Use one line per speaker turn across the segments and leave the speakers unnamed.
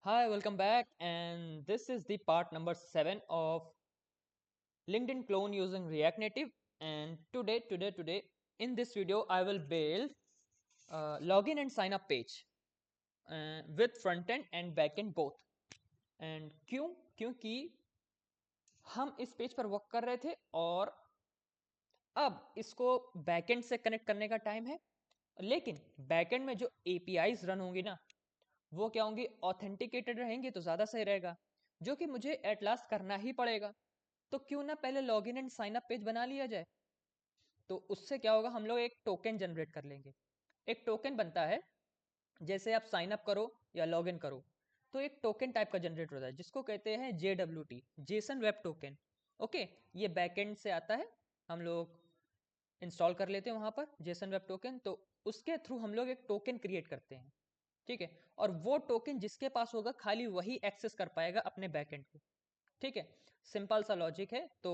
Hi, welcome back, and this is the part number 7 of LinkedIn clone using React Native. And today, in this video, I will build login and sign up page with front end and back end both. And क्योंकि हम इस page पर work कर रहे थे और अब इसको बैकएंड से कनेक्ट करने का टाइम है। लेकिन बैकएंड में जो APIs रन होंगी ना, वो क्या होंगी, ऑथेंटिकेटेड रहेंगी तो ज़्यादा सही रहेगा, जो कि मुझे एट लास्ट करना ही पड़ेगा। तो क्यों ना पहले login and sign up page बना लिया जाए। तो उससे क्या होगा, हम लोग एक टोकन जनरेट कर लेंगे। एक टोकन बनता है, जैसे आप साइन अप करो या लॉगिन करो तो एक टोकन टाइप का जनरेट होता है जिसको कहते हैं JWT, Jason web token. Okay, ये बैकएंड से आता है, हम लोग इंस्टॉल कर लेते हैं वहां पर जेसन वेब टोकन। तो उसके थ्रू हम लोग एक टोकन क्रिएट करते हैं, ठीक है। और वो टोकन जिसके पास होगा खाली वही एक्सेस कर पाएगा अपने बैकएंड को, ठीक है। सिंपल सा लॉजिक है। तो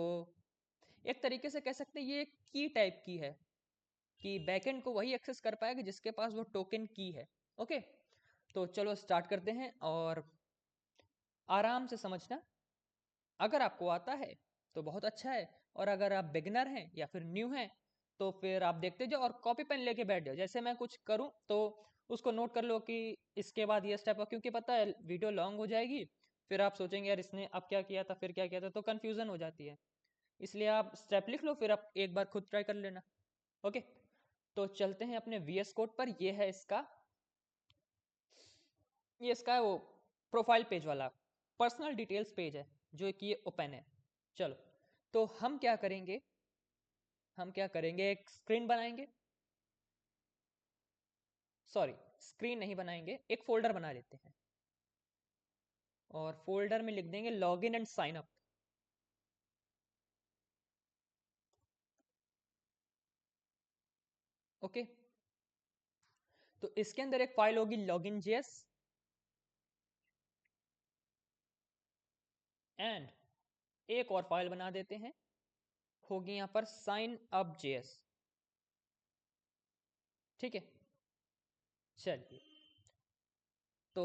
एक तरीके से कह सकते हैं ये की टाइप की है कि बैकएंड को वही एक्सेस कर पाएगा जिसके पास वो टोकन की है। ओके, तो चलो स्टार्ट करते हैं और आराम से समझना। अगर आपको आता है तो बहुत अच्छा है, और अगर आप बिगिनर हैं या फिर न्यू हैं तो फिर आप देखते जाओ और कॉपी पेन लेके बैठ जाओ। जैसे मैं कुछ करूं तो उसको नोट कर लो कि इसके बाद ये स्टेप, क्योंकि पता है वीडियो लॉन्ग हो जाएगी, फिर आप सोचेंगे यार इसने अब क्या किया था फिर क्या किया था, तो कन्फ्यूजन हो जाती है। इसलिए आप स्टेप लिख लो, फिर आप एक बार खुद ट्राई कर लेना। ओके, तो चलते हैं अपने VS कोड पर। ये इसका है वो प्रोफाइल पेज वाला पर्सनल डिटेल्स पेज है जो कि ये ओपन है। चलो, तो हम क्या करेंगे, एक स्क्रीन बनाएंगे। सॉरी, स्क्रीन नहीं बनाएंगे, एक फोल्डर बना लेते हैं और फोल्डर में लिख देंगे login and sign up. Okay, तो इसके अंदर एक फाइल होगी लॉगिन JS, एंड एक और फाइल बना देते हैं, होगी यहाँ पर साइन अप JS। ठीक है, चलिए। तो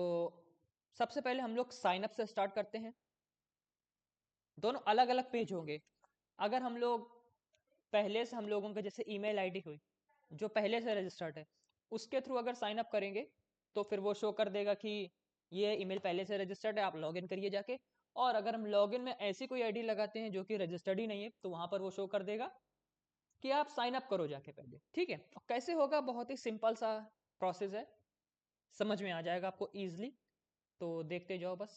सबसे पहले हम लोग साइन अप से स्टार्ट करते हैं। दोनों अलग अलग पेज होंगे। अगर हम लोग पहले से, हम लोगों के जैसे ईमेल आईडी हुई जो पहले से रजिस्टर्ड है, उसके थ्रू अगर साइन अप करेंगे तो फिर वो शो कर देगा कि ये ईमेल पहले से रजिस्टर्ड है, आप लॉगिन करिए जाके। और अगर हम लॉगिन में ऐसी कोई आईडी लगाते हैं जो कि रजिस्टर्ड ही नहीं है, तो वहां पर वो शो कर देगा कि आप साइन अप करो जाके पहले। ठीक है, कैसे होगा, बहुत ही सिंपल सा प्रोसेस है, समझ में आ जाएगा आपको इजीली। तो देखते जाओ बस।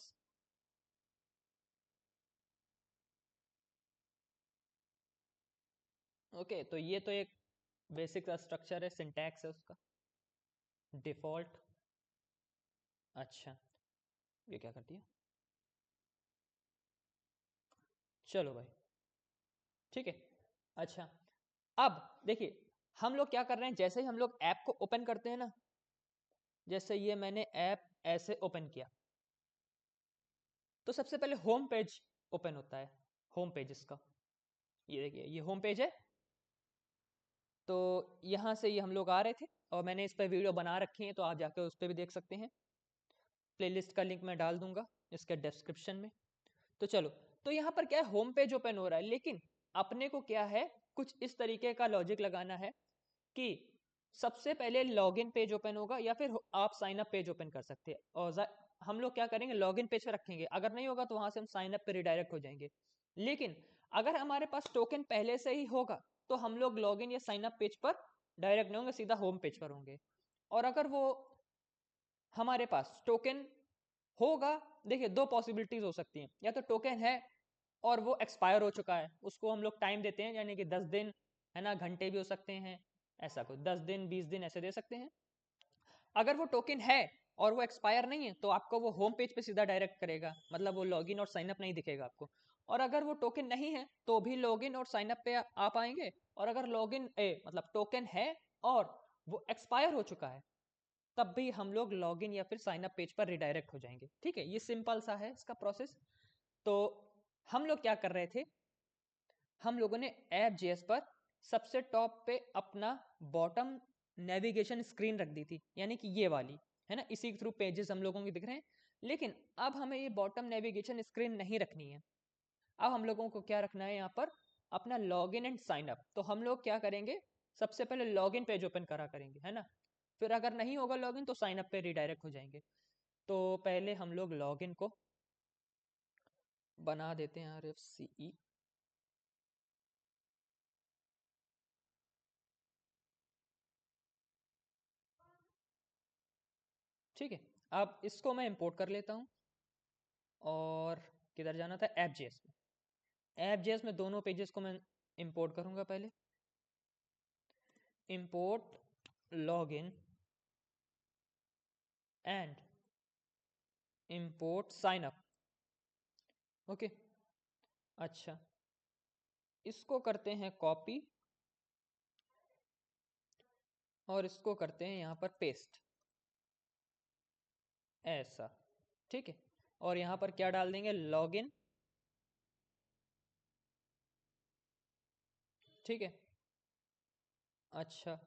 ओके, तो ये तो एक बेसिक सा स्ट्रक्चर है, सिंटैक्स है उसका, डिफॉल्ट। अच्छा, ये क्या कर दिया, चलो भाई, ठीक है। अच्छा, अब देखिए हम लोग क्या कर रहे हैं। जैसे ही हम लोग ऐप को ओपन करते हैं ना, जैसे ये मैंने ऐप ऐसे ओपन किया, तो सबसे पहले होम पेज ओपन होता है। होम पेज इसका, ये देखिए ये होम पेज है। तो यहाँ से ये हम लोग आ रहे थे और मैंने इस पर वीडियो बना रखी है, तो आप जाकर उस पर भी देख सकते हैं। प्लेलिस्ट का लिंक मैं डाल दूंगा इसके डिस्क्रिप्शन में। तो चलो, तो यहाँ पर क्या है, होम पेज ओपन हो रहा है, लेकिन अपने को क्या है, कुछ इस तरीके का लॉजिक लगाना है कि सबसे पहले लॉगिन पेज ओपन होगा या फिर आप साइन अप पेज ओपन कर सकते हैं। और हम लोग क्या करेंगे, लॉगिन पेज पे रखेंगे। अगर नहीं होगा तो वहां से हम साइन अप पे रिडायरेक्ट हो जाएंगे। लेकिन अगर हमारे पास टोकन पहले से ही होगा तो हम लोग लॉगिन या साइन अप पेज पर डायरेक्ट नहीं होंगे, सीधा होम पेज पर होंगे। और अगर वो हमारे पास टोकन होगा, देखिए दो पॉसिबिलिटीज हो सकती हैं। या तो टोकन है और वो एक्सपायर हो चुका है, उसको हम लोग टाइम देते हैं, यानी कि 10 दिन, है ना, घंटे भी हो सकते हैं, ऐसा कुछ 10 दिन 20 दिन ऐसे दे सकते हैं। अगर वो टोकन है और वो एक्सपायर नहीं है तो आपको वो होम पेज पे सीधा डायरेक्ट करेगा, मतलब वो लॉगिन और साइन अप नहीं दिखेगा आपको। और अगर वो टोकन नहीं है तो भी लॉगिन और साइन अप पे आप आएंगे। और अगर लॉगिन ए मतलब टोकन है और वो एक्सपायर हो चुका है, तब भी हम लोग लॉगिन या फिर साइन अप पेज पर रिडायरेक्ट हो जाएंगे। ठीक है, ये सिंपल सा है इसका प्रोसेस। तो हम लोग क्या कर रहे थे, हम लोगों ने ऐप जेएस पर सबसे टॉप पे अपना बॉटम नेविगेशन स्क्रीन रख दी थी, यानी कि ये वाली, है ना, इसी के थ्रू पेजेस हम लोगों के दिख रहे हैं। लेकिन अब हमें ये बॉटम नेविगेशन स्क्रीन नहीं रखनी है। अब हम लोगों को क्या रखना है, यहाँ पर अपना लॉगिन एंड साइन अप। तो हम लोग क्या करेंगे, सबसे पहले लॉगिन पेज ओपन करा करेंगे, है ना। फिर अगर नहीं होगा लॉगिन तो साइन अप पे रिडायरेक्ट हो जाएंगे। तो पहले हम लोग लॉगिन को बना देते हैं RFCE। ठीक है, अब इसको मैं इंपोर्ट कर लेता हूँ। और किधर जाना था, App.js में। App.js में दोनों पेजेस को मैं इंपोर्ट करूँगा। पहले import login and import sign up. Okay, अच्छा, इसको करते हैं कॉपी और इसको करते हैं यहाँ पर पेस्ट, ऐसा। ठीक है, और यहाँ पर क्या डाल देंगे, लॉगिन। ठीक है, अच्छा,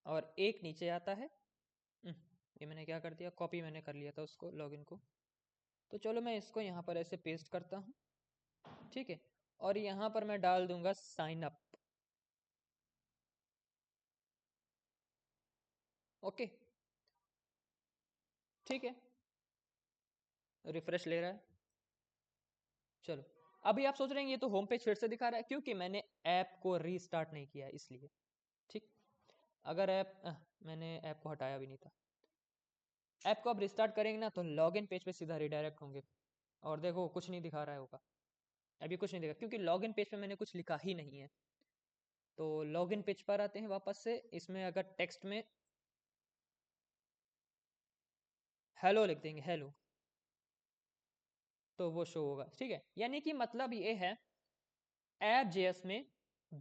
और एक नीचे आता है। ये मैंने क्या कर दिया, कॉपी मैंने कर लिया था उसको, लॉगिन को। तो चलो मैं इसको यहाँ पर ऐसे पेस्ट करता हूँ। ठीक है, और यहाँ पर मैं डाल दूंगा साइन अप। ओके, ठीक है, रिफ्रेश ले रहा है। चलो, अभी आप सोच रहे हैं ये तो होम पेज फिर से दिखा रहा है, क्योंकि मैंने ऐप को रीस्टार्ट नहीं किया इसलिए। ठीक, अगर मैंने ऐप को हटाया भी नहीं था। ऐप को अब रिस्टार्ट करेंगे ना तो लॉगिन पेज पे सीधा रिडायरेक्ट होंगे। और देखो कुछ नहीं दिखा रहा है होगा, अभी कुछ नहीं दिखा, क्योंकि लॉगिन पेज पे मैंने कुछ लिखा ही नहीं है। तो लॉगिन पेज पर आते हैं वापस से। इसमें अगर टेक्स्ट में हेलो लिख देंगे, हेलो, तो वो शो होगा। ठीक है, यानी कि मतलब ये है, App.js में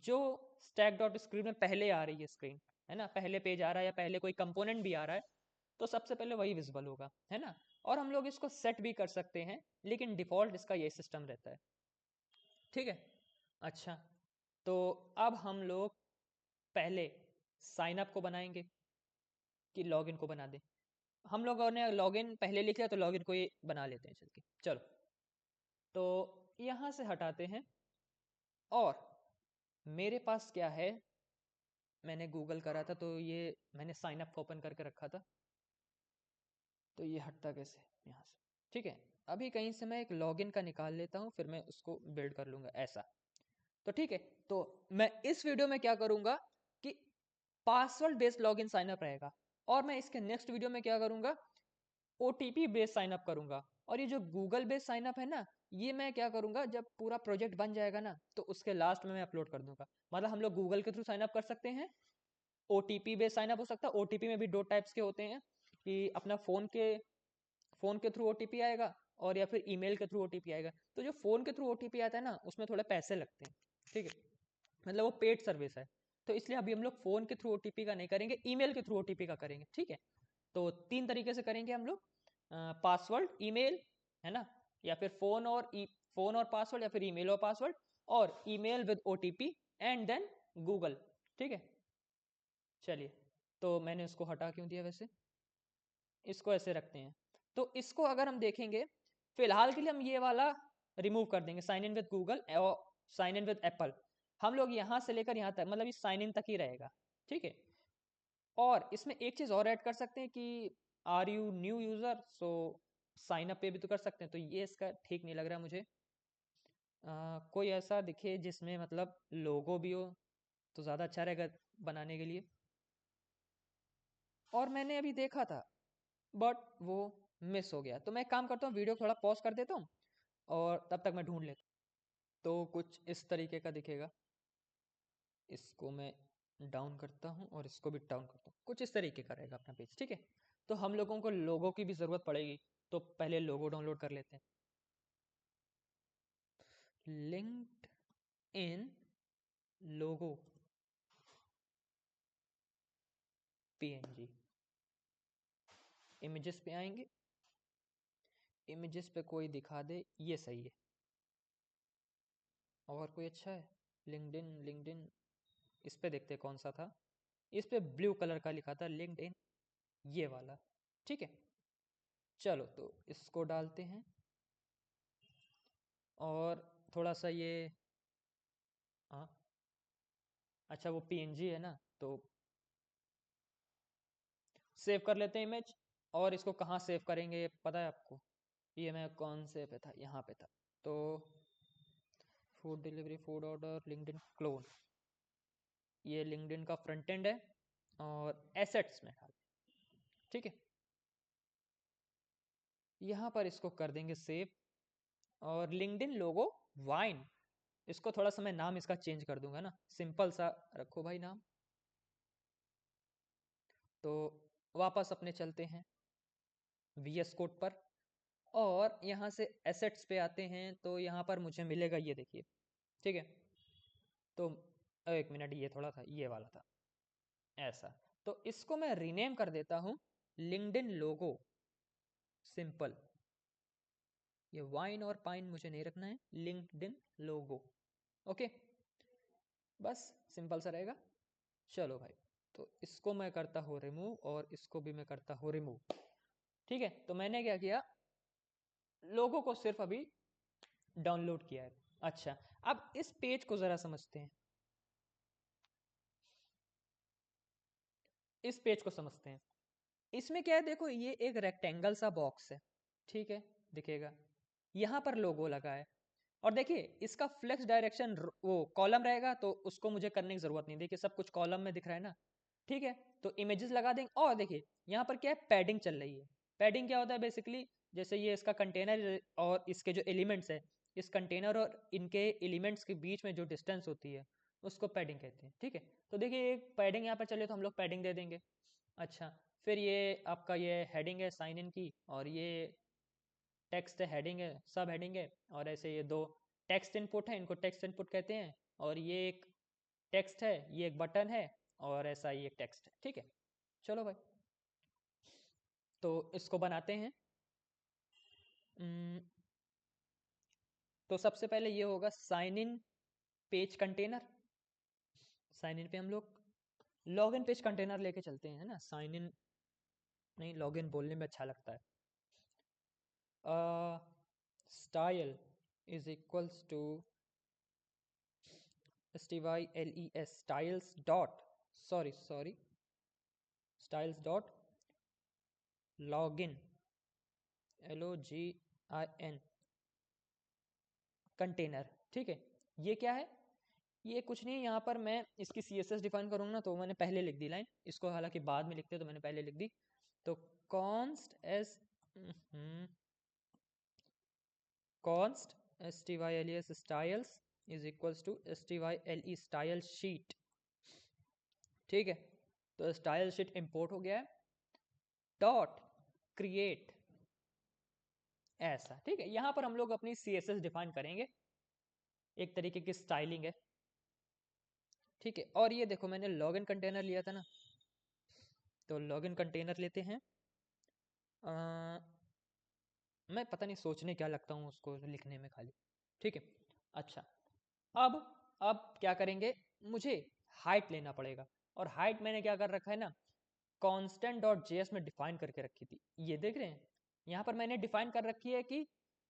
जो स्टैक डॉट स्क्रीन में पहले आ रही है स्क्रीन, है ना, पहले पेज आ रहा है या पहले कोई कंपोनेंट भी आ रहा है, तो सबसे पहले वही विजिबल होगा, है ना। और हम लोग इसको सेट भी कर सकते हैं, लेकिन डिफॉल्ट इसका ये सिस्टम रहता है। ठीक है, अच्छा, तो अब हम लोग पहले साइन अप को बनाएंगे कि लॉगिन को बना दें। हम लोगों ने लॉगिन पहले लिख लिया तो लॉगिन को ये बना लेते हैं, चल के चलो। तो यहाँ से हटाते हैं, और मेरे पास क्या है, मैंने गूगल करा था तो ये मैंने साइन अप ओपन करके रखा था। तो ये हटता कैसे यहाँ से, ठीक है। अभी कहीं से मैं एक लॉगिन का निकाल लेता हूँ, फिर मैं उसको बिल्ड कर लूँगा ऐसा। तो ठीक है, तो मैं इस वीडियो में क्या करूँगा कि password based login sign up रहेगा, और मैं इसके नेक्स्ट वीडियो में क्या करूँगा, OTP बेस्ड साइन अप करूँगा। और ये जो गूगल बेस्ड साइन अप है ना, ये मैं क्या करूँगा, जब पूरा प्रोजेक्ट बन जाएगा ना तो उसके लास्ट में मैं अपलोड कर दूंगा। मतलब हम लोग गूगल के थ्रू साइन अप कर सकते हैं, OTP बेस्ड साइन अप हो सकता है। OTP में भी दो टाइप्स के होते हैं, कि अपना फोन के थ्रू OTP आएगा, और या फिर ईमेल के थ्रू OTP आएगा। तो जो फोन के थ्रू OTP आता है ना, उसमें थोड़े पैसे लगते हैं। ठीक है, मतलब वो पेड सर्विस है। तो इसलिए अभी हम लोग फोन के थ्रू OTP का नहीं करेंगे, ईमेल के थ्रू OTP का करेंगे। ठीक है, तो तीन तरीके से करेंगे हम लोग, पासवर्ड, ईमेल, है ना, या फिर फोन और पासवर्ड, या फिर ईमेल और पासवर्ड, और email with OTP, and then Google. ठीक है, चलिए, तो मैंने उसको हटा क्यों दिया वैसे, इसको ऐसे रखते हैं। तो इसको अगर हम देखेंगे, फिलहाल के लिए हम ये वाला रिमूव कर देंगे, साइन इन विद गूगल और साइन इन विद एप्पल। हम लोग यहाँ से लेकर यहाँ तक, मतलब इस साइन इन तक ही रहेगा। ठीक है, और इसमें एक चीज़ और ऐड कर सकते हैं कि are you new user, so sign up पे भी तो कर सकते हैं। तो ये इसका ठीक नहीं लग रहा मुझे। कोई ऐसा दिखे जिसमें मतलब लोगो भी हो तो ज़्यादा अच्छा रहेगा बनाने के लिए। और मैंने अभी देखा था, बट वो मिस हो गया। तो मैं एक काम करता हूँ, वीडियो थोड़ा पॉज कर देता हूँ, और तब तक मैं ढूंढ लेता हूँ। तो कुछ इस तरीके का दिखेगा। इसको मैं डाउन करता हूँ और इसको भी डाउन करता हूँ, कुछ इस तरीके का रहेगा अपना पेज। ठीक है, तो हम लोगों को लोगो की भी ज़रूरत पड़ेगी, तो पहले लोगो डाउनलोड कर लेते हैं। Linked in logo PNG। Images पे आएंगे, इमेजेस पे कोई दिखा दे ये सही है। और कोई अच्छा है, लिंक्डइन इस पे देखते हैं कौन सा था। इस पे ब्लू कलर का लिखा था लिंक्डइन, ये वाला। ठीक है, चलो तो इसको डालते हैं और थोड़ा सा ये, हाँ अच्छा वो पीएनजी है ना, तो सेव कर लेते हैं इमेज। और इसको कहाँ सेव करेंगे पता है आपको? ये मैं कौन से पे था, यहाँ पे था। तो food delivery, food order, LinkedIn clone, ये लिंक्डइन का फ्रंट एंड है और एसेट्स में डाल, ठीक है। यहाँ पर इसको कर देंगे सेव। और लिंक्डइन लोगो वाइन, इसको थोड़ा सा मैं नाम इसका चेंज कर दूंगा ना, सिंपल सा रखो भाई नाम। तो वापस अपने चलते हैं VS कोड पर और यहाँ से एसेट्स पे आते हैं। तो यहाँ पर मुझे मिलेगा ये देखिए, ठीक है। तो एक मिनट, ये थोड़ा था, ये वाला था ऐसा। तो इसको मैं रीनेम कर देता हूँ लिंक्डइन लोगो सिंपल। ये वाइन और पाइन मुझे नहीं रखना है, लिंक्डइन लोगो, ओके। बस सिंपल सा रहेगा। चलो भाई, तो इसको मैं करता हूँ रिमूव और इसको भी मैं करता हूँ रिमूव, ठीक है। तो मैंने क्या किया, लोगो को सिर्फ अभी डाउनलोड किया है। अच्छा, अब इस पेज को जरा समझते हैं, इस पेज को समझते हैं। इसमें क्या है देखो, ये एक रेक्टेंगल सा बॉक्स है, ठीक है, दिखेगा। यहाँ पर लोगो लगा है और देखिए इसका फ्लेक्स डायरेक्शन वो कॉलम रहेगा, तो उसको मुझे करने की जरूरत नहीं, देखिए सब कुछ कॉलम में दिख रहा है ना, ठीक है। तो इमेजेस लगा देंगे और देखिए यहाँ पर क्या है, पैडिंग चल रही है। पैडिंग क्या होता है बेसिकली, जैसे ये इसका कंटेनर और इसके जो एलिमेंट्स है, इस कंटेनर और इनके एलिमेंट्स के बीच में जो डिस्टेंस होती है उसको पैडिंग कहते हैं, ठीक है। तो देखिए एक पैडिंग यहाँ पर चले तो हम लोग पैडिंग दे देंगे। अच्छा, फिर ये आपका ये हेडिंग है साइन इन की, और ये टेक्स्ट हेडिंग है, सब हेडिंग है। और ऐसे ये दो टेक्स्ट इनपुट है, इनको टेक्स्ट इनपुट कहते हैं। और ये एक टेक्स्ट है, ये एक बटन है, और ऐसा ये टेक्स्ट है, ठीक है। चलो भाई, तो इसको बनाते हैं। तो सबसे पहले ये होगा sign in page container. Sign in पे हम लोग लॉग इन पेज कंटेनर लेके चलते हैं, है ना, साइन इन नहीं, लॉग इन बोलने में अच्छा लगता है। Style is equals to STYLES, styles dot, sorry, styles dot login, LOGIN container, ठीक है। ये क्या है, ये कुछ नहीं, यहाँ पर मैं इसकी CSS डिफाइन करूँगा ना, तो मैंने पहले लिख दी लाइन, इसको हालांकि बाद में लिखते तो मैंने पहले लिख दी। तो const s const STYLES styles is equals to STYLE style sheet, ठीक है। तो स्टाइल शीट इंपोर्ट हो गया है, डॉट क्रिएट ऐसा, ठीक है। यहां पर हम लोग अपनी CSS डिफाइन करेंगे, एक तरीके की स्टाइलिंग है, ठीक है। और ये देखो मैंने लॉगिन कंटेनर लिया था ना, तो लॉगिन कंटेनर लेते हैं। मैं पता नहीं सोचने क्या लगता हूँ उसको लिखने में खाली, ठीक है। अच्छा, अब अब क्या करेंगे, मुझे हाइट लेना पड़ेगा। और हाइट मैंने क्या कर रखा है ना, constant डॉट जेएस में डिफाइन करके रखी थी, ये देख रहे हैं। यहाँ पर मैंने डिफाइन कर रखी है कि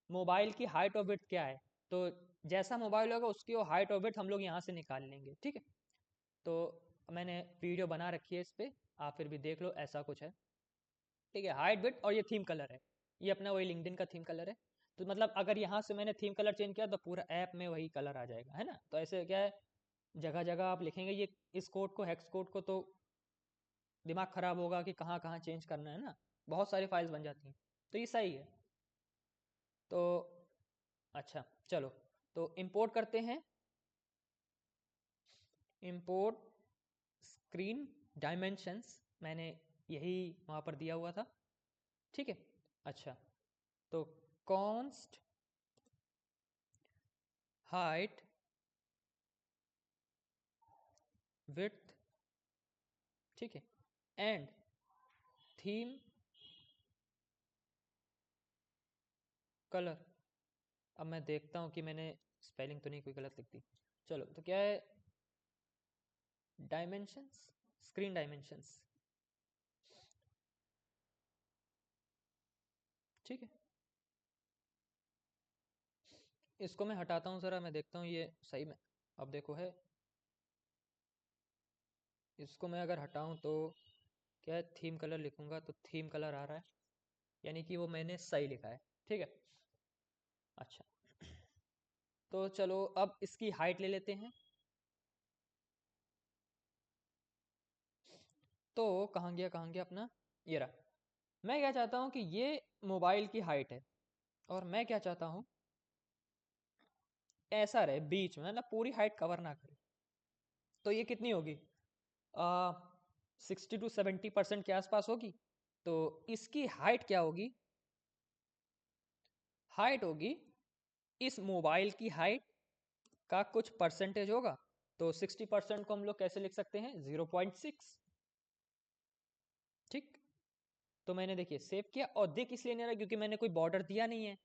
मोबाइल की हाइट और विड्थ क्या है। तो जैसा मोबाइल होगा उसकी वो हाइट और विड्थ हम लोग यहाँ से निकाल लेंगे, ठीक है। तो मैंने वीडियो बना रखी है इस पर, आप फिर भी देख लो, ऐसा कुछ है, ठीक है। हाइट विड्थ और ये थीम कलर है, ये अपना वही लिंक्डइन का थीम कलर है। तो मतलब अगर यहाँ से मैंने थीम कलर चेंज किया तो पूरा ऐप में वही कलर आ जाएगा, है ना। तो ऐसे क्या है, जगह जगह आप लिखेंगे ये इस कोड को, हेक्स कोड को, तो दिमाग खराब होगा कि कहाँ कहाँ चेंज करना है ना, बहुत सारी फाइल्स बन जाती हैं। तो ये सही है। तो अच्छा चलो, तो इंपोर्ट करते हैं, इंपोर्ट स्क्रीन डायमेंशंस, मैंने यही वहाँ पर दिया हुआ था, ठीक है। अच्छा, तो कॉन्स्ट हाइट विड्थ, ठीक है, एंड थीम कलर। अब मैं देखता हूँ कि मैंने स्पेलिंग तो नहीं कोई गलत लिख दी। चलो, तो क्या है, डायमेंशंस, स्क्रीन डायमेंशंस, ठीक है, इसको मैं हटाता हूँ ज़रा, मैं देखता हूँ ये सही में। अब देखो है, इसको मैं अगर हटाऊँ तो क्या है, थीम कलर लिखूँगा तो थीम कलर आ रहा है, यानी कि वो मैंने सही लिखा है। ठीक है, अच्छा, तो चलो अब इसकी हाइट ले लेते हैं। तो कहाँ गया अपना, ये रहा। मैं क्या चाहता हूँ कि ये मोबाइल की हाइट है, और मैं क्या चाहता हूँ ऐसा रहे बीच में, ना पूरी हाइट कवर ना करे। तो ये कितनी होगी, 60 to 70% के आसपास होगी। तो इसकी हाइट क्या होगी, हाइट होगी इस मोबाइल की हाइट का कुछ परसेंटेज होगा। तो 60% को हम लोग कैसे लिख सकते हैं, 0.6। ठीक, तो मैंने देखिए सेव किया, और दिख इसलिए नहीं रहा क्योंकि मैंने कोई बॉर्डर दिया नहीं है,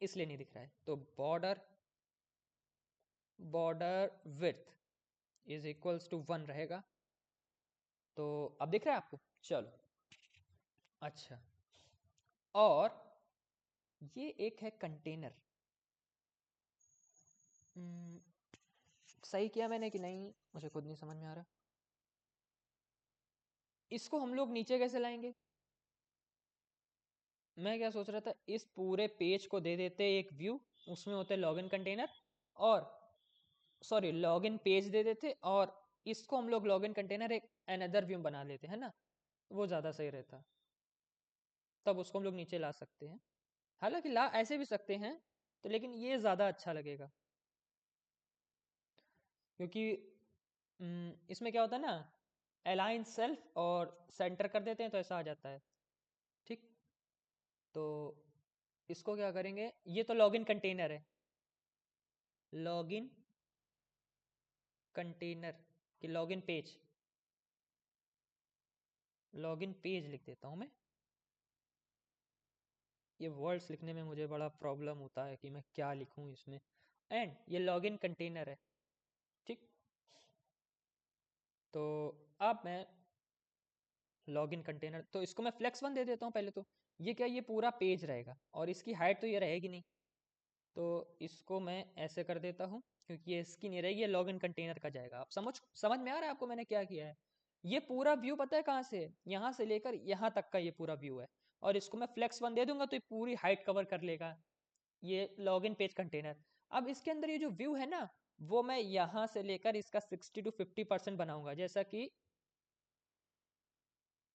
इसलिए नहीं दिख रहा है। तो border border width is equals to 1 रहेगा। तो अब दिख रहा है आपको, चलो अच्छा। और ये एक है कंटेनर, सही किया मैंने कि नहीं मुझे खुद नहीं समझ में आ रहा। इसको हम लोग नीचे कैसे लाएंगे, मैं क्या सोच रहा था, इस पूरे पेज को दे देते एक व्यू, उसमें होते लॉगिन कंटेनर, और सॉरी लॉगिन पेज दे देते, और इसको हम लोग लॉगिन कंटेनर एक अनदर व्यू बना लेते हैं ना, वो ज़्यादा सही रहता। तब उसको हम लोग नीचे ला सकते हैं, हालांकि ला ऐसे भी सकते हैं, तो लेकिन ये ज़्यादा अच्छा लगेगा, क्योंकि इसमें क्या होता है ना, अलाइन सेल्फ और सेंटर कर देते हैं तो ऐसा आ जाता है। ठीक, तो इसको क्या करेंगे, ये तो लॉगिन कंटेनर है, लॉगिन कंटेनर कि लॉगिन पेज, लॉगिन पेज लिख देता हूँ मैं। ये वर्ड्स लिखने में मुझे बड़ा प्रॉब्लम होता है कि मैं क्या लिखूँ इसमें, एंड ये लॉगिन कंटेनर है। ठीक, तो अब मैं लॉगिन कंटेनर, तो इसको मैं flex1 दे देता हूँ पहले। तो ये क्या, ये पूरा पेज रहेगा, और इसकी हाइट तो ये रहेगी नहीं, तो इसको मैं ऐसे कर देता हूँ, क्योंकि ये इसकी नहीं रहेगी, ये लॉगिन कंटेनर का जाएगा। आप समझ में आ रहा है आपको मैंने क्या किया है, ये पूरा व्यू पता है कहाँ से, यहाँ से लेकर यहाँ तक का ये पूरा व्यू है, और इसको मैं flex1 दे दूंगा तो ये पूरी हाइट कवर कर लेगा, ये लॉगिन पेज कंटेनर। अब इसके अंदर ये जो व्यू है ना, वो मैं यहाँ से लेकर इसका 60 to 50% बनाऊंगा, जैसा कि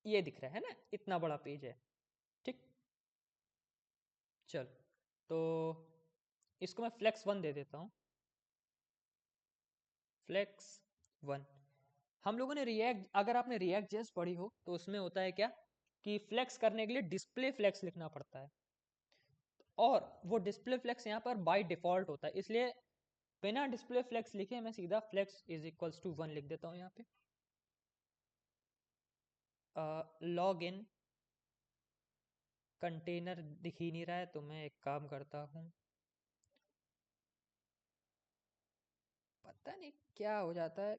ये दिख रहा है ना, इतना बड़ा पेज है। ठीक, चल, तो इसको मैं flex1 दे देता हूँ, flex1। हम लोगों ने रिएक्ट, अगर आपने रिएक्ट जेएस पढ़ी हो तो उसमें होता है क्या कि फ्लेक्स करने के लिए डिस्प्ले फ्लेक्स लिखना पड़ता है, और वो डिस्प्ले फ्लेक्स यहाँ पर बाय डिफॉल्ट होता है, इसलिए बिना डिस्प्ले फ्लेक्स लिखे मैं सीधा फ्लेक्स इज इक्वल्स टू 1 लिख देता हूँ यहाँ पे। लॉग इन कंटेनर दिख ही नहीं रहा है, तो मैं एक काम करता हूँ, पता नहीं क्या हो जाता है,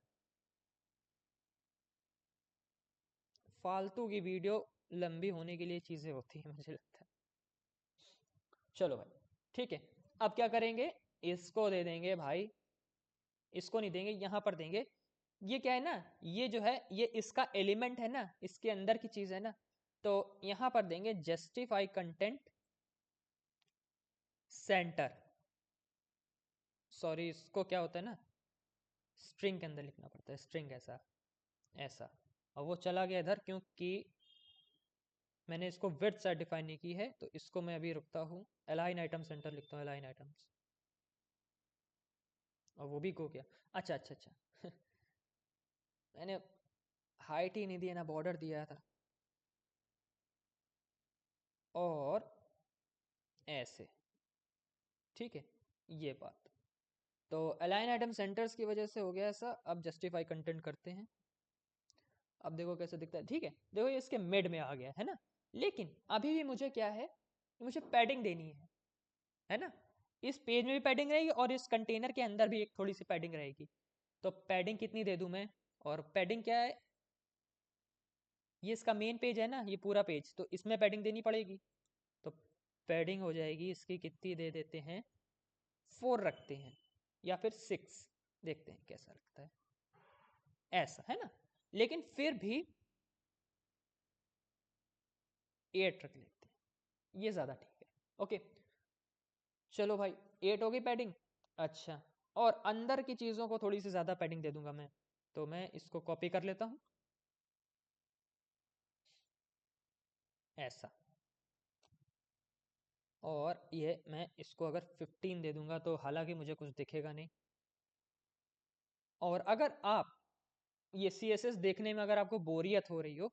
फालतू की वीडियो लंबी होने के लिए चीज़ें होती हैं मुझे लगता है। चलो भाई, ठीक है, अब क्या करेंगे, इसको दे देंगे भाई, इसको नहीं देंगे, यहाँ पर देंगे। ये क्या है ना, ये जो है ये इसका एलिमेंट है ना, इसके अंदर की चीज़ है ना, तो यहाँ पर देंगे जस्टिफाई कंटेंट सेंटर। सॉरी, इसको क्या होता है ना, स्ट्रिंग के अंदर लिखना पड़ता है, स्ट्रिंग ऐसा ऐसा, और वो चला गया इधर क्योंकि मैंने इसको विड्थ से डिफाइन नहीं की है, तो इसको मैं अभी रुकता हूँ, अलाइन आइटम सेंटर लिखता हूँ, अलाइन आइटम्स, और वो भी गो गया। अच्छा अच्छा अच्छा मैंने हाइट ही नहीं दिया ना, बॉर्डर दिया था, और ऐसे, ठीक है, ये बात। तो अलाइन आइटम सेंटर्स की वजह से हो गया ऐसा। अब जस्टिफाई कंटेंट करते हैं, अब देखो कैसे दिखता है। ठीक है, देखो ये इसके मिड में आ गया है ना, लेकिन अभी भी मुझे क्या है, मुझे पैडिंग देनी है ना, इस पेज में भी पैडिंग रहेगी और इस कंटेनर के अंदर भी एक थोड़ी सी पैडिंग रहेगी। तो पैडिंग कितनी दे दूं मैं, और पैडिंग क्या है, ये इसका मेन पेज है ना, ये पूरा पेज, तो इसमें पैडिंग देनी पड़ेगी। तो पैडिंग हो जाएगी इसकी, कितनी दे देते हैं, 4 रखते हैं या फिर 6, देखते हैं कैसा लगता है, ऐसा है ना। लेकिन फिर भी 8 रख लेते हैं, ये ज़्यादा ठीक है। ओके चलो भाई, 8 होगी पैडिंग। अच्छा, और अंदर की चीज़ों को थोड़ी सी ज़्यादा पैडिंग दे दूंगा मैं, तो मैं इसको कॉपी कर लेता हूँ ऐसा, और ये मैं इसको अगर 15 दे दूंगा तो हालांकि मुझे कुछ दिखेगा नहीं। और अगर आप ये CSS देखने में अगर आपको बोरियत हो रही हो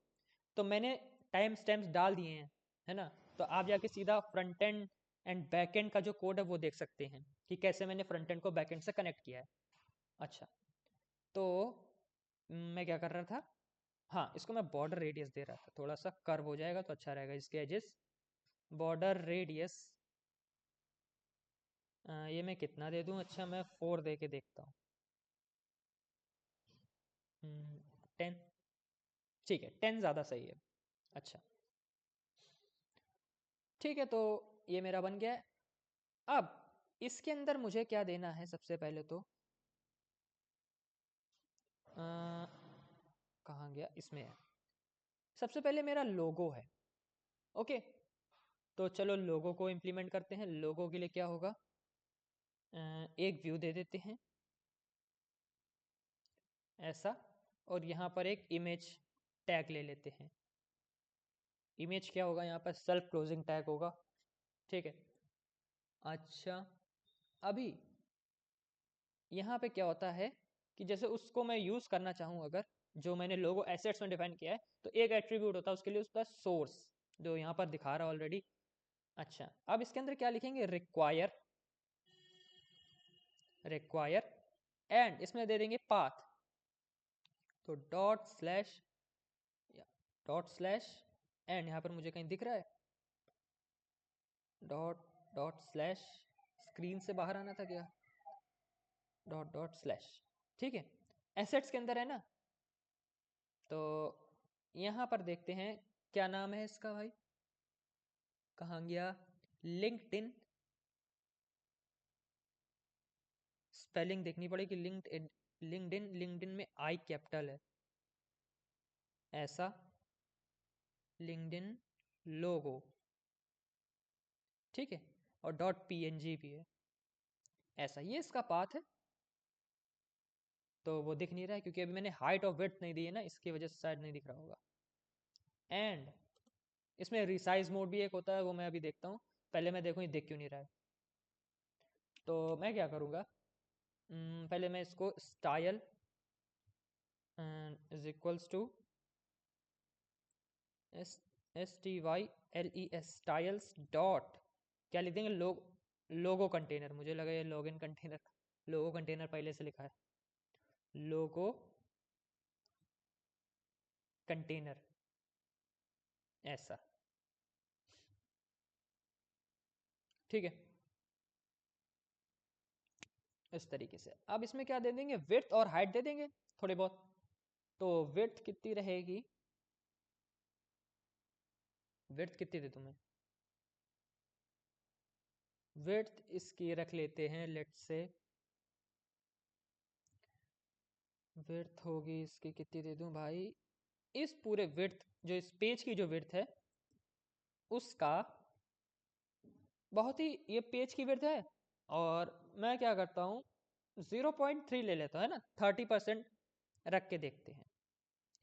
तो मैंने टाइम स्टैम्प्स डाल दिए हैं, है ना। तो आप जाके सीधा front end and back and का जो कोड है वो देख सकते हैं कि कैसे मैंने फ्रंट एंड को बैक एंड से कनेक्ट किया है। अच्छा, तो मैं क्या कर रहा था, हाँ इसको मैं बॉर्डर रेडियस दे रहा था, थोड़ा सा कर्व हो जाएगा तो अच्छा रहेगा इसके एजेस। बॉर्डर रेडियस ये मैं कितना दे दूँ, अच्छा मैं 4 दे के देखता हूँ। 10, ठीक है 10 ज़्यादा सही है। अच्छा ठीक है, तो ये मेरा बन गया है। अब इसके अंदर मुझे क्या देना है, सबसे पहले तो कहाँ गया, इसमें है। सबसे पहले मेरा लोगो है। ओके, तो चलो लोगो को इम्प्लीमेंट करते हैं। लोगो के लिए क्या होगा, एक व्यू दे देते हैं ऐसा, और यहाँ पर एक इमेज टैग ले लेते हैं। इमेज क्या होगा, यहाँ पर सेल्फ क्लोजिंग टैग होगा, ठीक है। अच्छा, अभी यहाँ पे क्या होता है कि जैसे उसको मैं यूज़ करना चाहूँ, अगर जो मैंने लोगो एसेट्स में डिफाइन किया है, तो एक एट्रीब्यूट होता है उसके लिए, उसका सोर्स जो यहाँ पर दिखा रहा है ऑलरेडी। अच्छा, अब इसके अंदर क्या लिखेंगे, रिक्वायर, रिक्वायर एंड इसमें दे देंगे पाथ, तो dot slash, dot slash and यहाँ पर मुझे कहीं दिख रहा है डॉट, डॉट स्लैश, स्क्रीन से बाहर आना था क्या, डॉट डॉट स्लैश, ठीक है। एसेट्स के अंदर है ना, तो यहाँ पर देखते हैं क्या नाम है इसका भाई, कहाँ गया, लिंक्डइन, स्पेलिंग देखनी पड़ेगी, लिंक्डइन, लिंक्डइन, लिंक्डइन में आई कैपिटल है ऐसा, लिंक्डइन लोगो, ठीक है, और डॉट PNG भी है ऐसा, ये इसका पाथ है। तो वो दिख नहीं रहा है क्योंकि अभी मैंने हाइट और विड्थ नहीं दी है ना, इसकी वजह से शायद नहीं दिख रहा होगा। एंड इसमें रिसाइज मोड भी एक होता है, वो मैं अभी देखता हूँ, पहले मैं देखूँ ये दिख क्यों नहीं रहा है। तो मैं क्या करूँगा, पहले मैं इसको style is equals to STYLES styles dot, क्या लिख देंगे, लोगो कंटेनर, मुझे लगा ये लॉगिन कंटेनर, लोगो कंटेनर पहले से लिखा है, लोगो कंटेनर ऐसा, ठीक है, इस तरीके से। अब इसमें क्या दे देंगे, विड्थ और हाइट दे देंगे थोड़े बहुत। तो विड्थ कितनी रहेगी, विड्थ कितनी दे दूं मैं, विड्थ इसकी रख लेते हैं, लेट से विड्थ होगी इसकी, कितनी दे दूं भाई, इस पूरे विड्थ, जो इस पेज की जो विड्थ है उसका, बहुत ही, ये पेज की विड्थ है, और मैं क्या करता हूँ 0.3 ले लेता हूँ, है ना, 30% रख के देखते हैं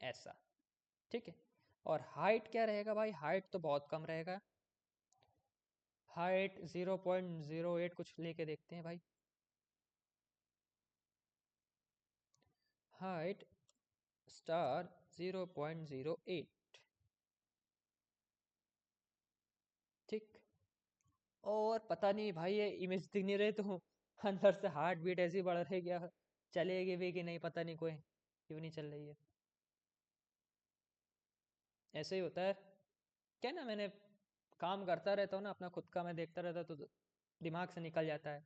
ऐसा, ठीक है। और हाइट क्या रहेगा भाई, हाइट तो बहुत कम रहेगा, हाइट 0.08 कुछ लेके देखते हैं भाई, हाइट स्टार 0.08, ठीक। और पता नहीं भाई ये इमेज दिख नहीं रहे, तो अंदर से हार्ट बीट ऐसी बढ़ रही, क्या चलेगी भी कि नहीं पता नहीं, कोई क्यों नहीं चल रही है, ऐसे ही होता है क्या ना, मैंने काम करता रहता हूँ ना अपना खुद का, मैं देखता रहता तो दिमाग से निकल जाता है।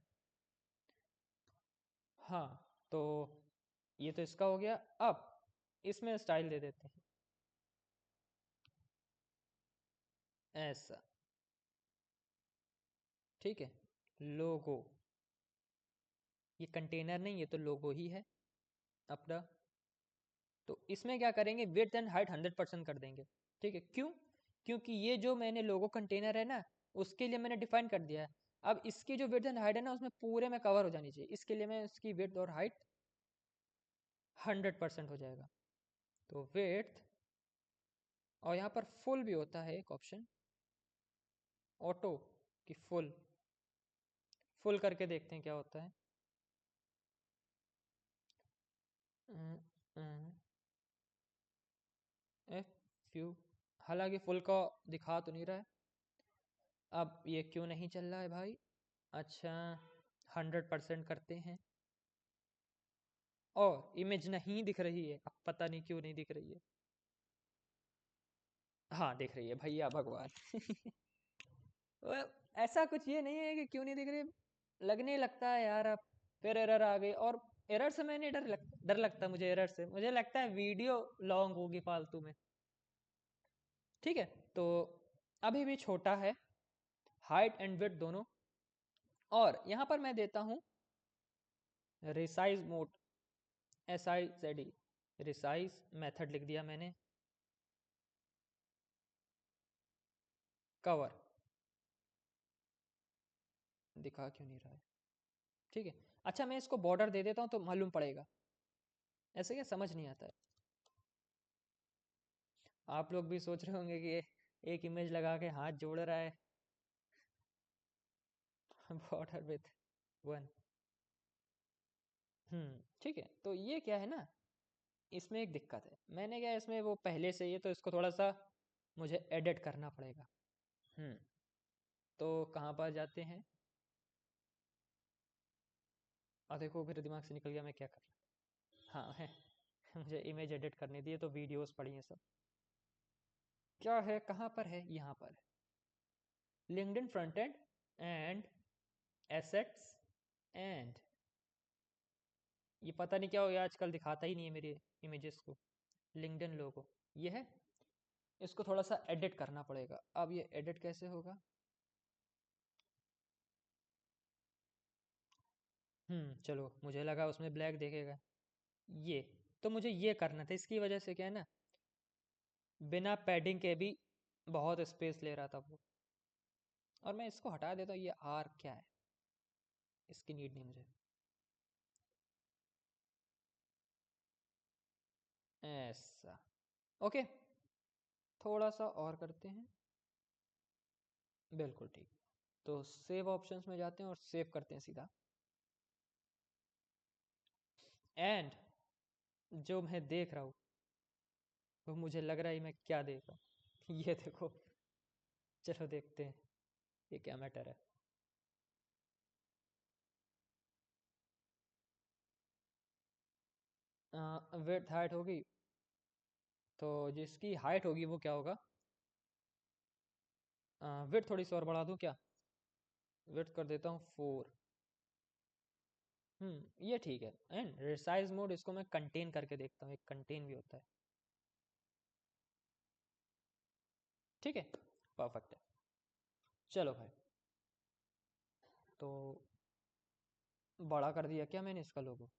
हाँ, तो ये तो इसका हो गया। अब इसमें स्टाइल दे देते हैं ऐसा, ठीक है, लोगो, ये कंटेनर नहीं, ये तो लोगो ही है अपना। तो इसमें क्या करेंगे, विड्थ एंड हाइट 100% कर देंगे। ठीक है, क्यों? क्योंकि ये जो मैंने लोगो कंटेनर है ना, उसके लिए मैंने डिफाइन कर दिया है। अब इसकी जो विड्थ एंड हाइट है ना, उसमें पूरे में कवर हो जानी चाहिए, इसके लिए मैं उसकी विड्थ और हाइट 100% हो जाएगा। तो विड्थ, और यहाँ पर फुल भी होता है एक ऑप्शन, ऑटो की फुल, फुल करके देखते हैं क्या होता है। एफ यू, हालांकि फुल का दिखा तो नहीं रहा है। अब ये क्यों नहीं चल रहा है भाई? अच्छा, 100% करते हैं, और इमेज नहीं दिख रही है, अब पता नहीं क्यों नहीं दिख रही है। हाँ दिख रही है भैया भगवान। ऐसा कुछ ये नहीं है कि क्यों नहीं दिख रही, लगने लगता है यार अब, फिर एरर आ गई। और एरर से मैं नहीं डर लगता मुझे, एरर से मुझे लगता है वीडियो लॉन्ग होगी फालतू में। ठीक है, तो अभी भी छोटा है, हाइट एंड विड्थ दोनों। और यहाँ पर मैं देता हूँ resize mode, SIZE, resize method लिख दिया मैंने, कवर, दिखा क्यों नहीं रहा है? ठीक है, अच्छा मैं इसको बॉर्डर दे देता हूँ तो मालूम पड़ेगा, ऐसे क्या समझ नहीं आता है। आप लोग भी सोच रहे होंगे कि एक इमेज लगा के हाथ जोड़ रहा है। Border with 1। ठीक है, तो ये क्या है ना, इसमें एक दिक्कत है, मैंने क्या इसमें वो पहले से ही है, तो इसको थोड़ा सा मुझे एडिट करना पड़ेगा। हम्म तो कहाँ पर जाते हैं, और देखो फिर दिमाग से निकल गया मैं क्या कर रहा, हाँ है। मुझे इमेज एडिट करनी थी, तो वीडियोस पड़ी हैं सब, क्या है कहाँ पर है, यहाँ पर है LinkedIn front end and assets and, ये पता नहीं क्या हो गया आजकल, दिखाता ही नहीं है मेरे इमेजेस को। लिंक्डइन लोगो ये है, इसको थोड़ा सा एडिट करना पड़ेगा। अब ये एडिट कैसे होगा? चलो, मुझे लगा उसमें ब्लैक देखेगा। ये तो मुझे ये करना था, इसकी वजह से क्या है ना, बिना पैडिंग के भी बहुत स्पेस ले रहा था वो। और मैं इसको हटा देता हूँ, ये आर क्या है, इसकी नीड नहीं मुझे। ऐसा, ओके, थोड़ा सा और करते हैं, बिल्कुल ठीक। तो सेव ऑप्शंस में जाते हैं और सेव करते हैं सीधा। एंड जो मैं देख रहा हूँ, वो मुझे लग रहा है मैं क्या देख रहा हूँ। ये देखो, चलो देखते हैं ये क्या मैटर है। विड्थ हाइट होगी, तो जिसकी हाइट होगी वो क्या होगा, विड्थ थोड़ी सी और बढ़ा दूँ क्या, विड्थ कर देता हूँ 4। ये ठीक है। एंड रिसाइज मोड, इसको मैं कंटेन करके देखता हूँ, एक कंटेन भी होता है। ठीक है, परफेक्ट है। चलो भाई, तो बड़ा कर दिया क्या मैंने इसका लोगो,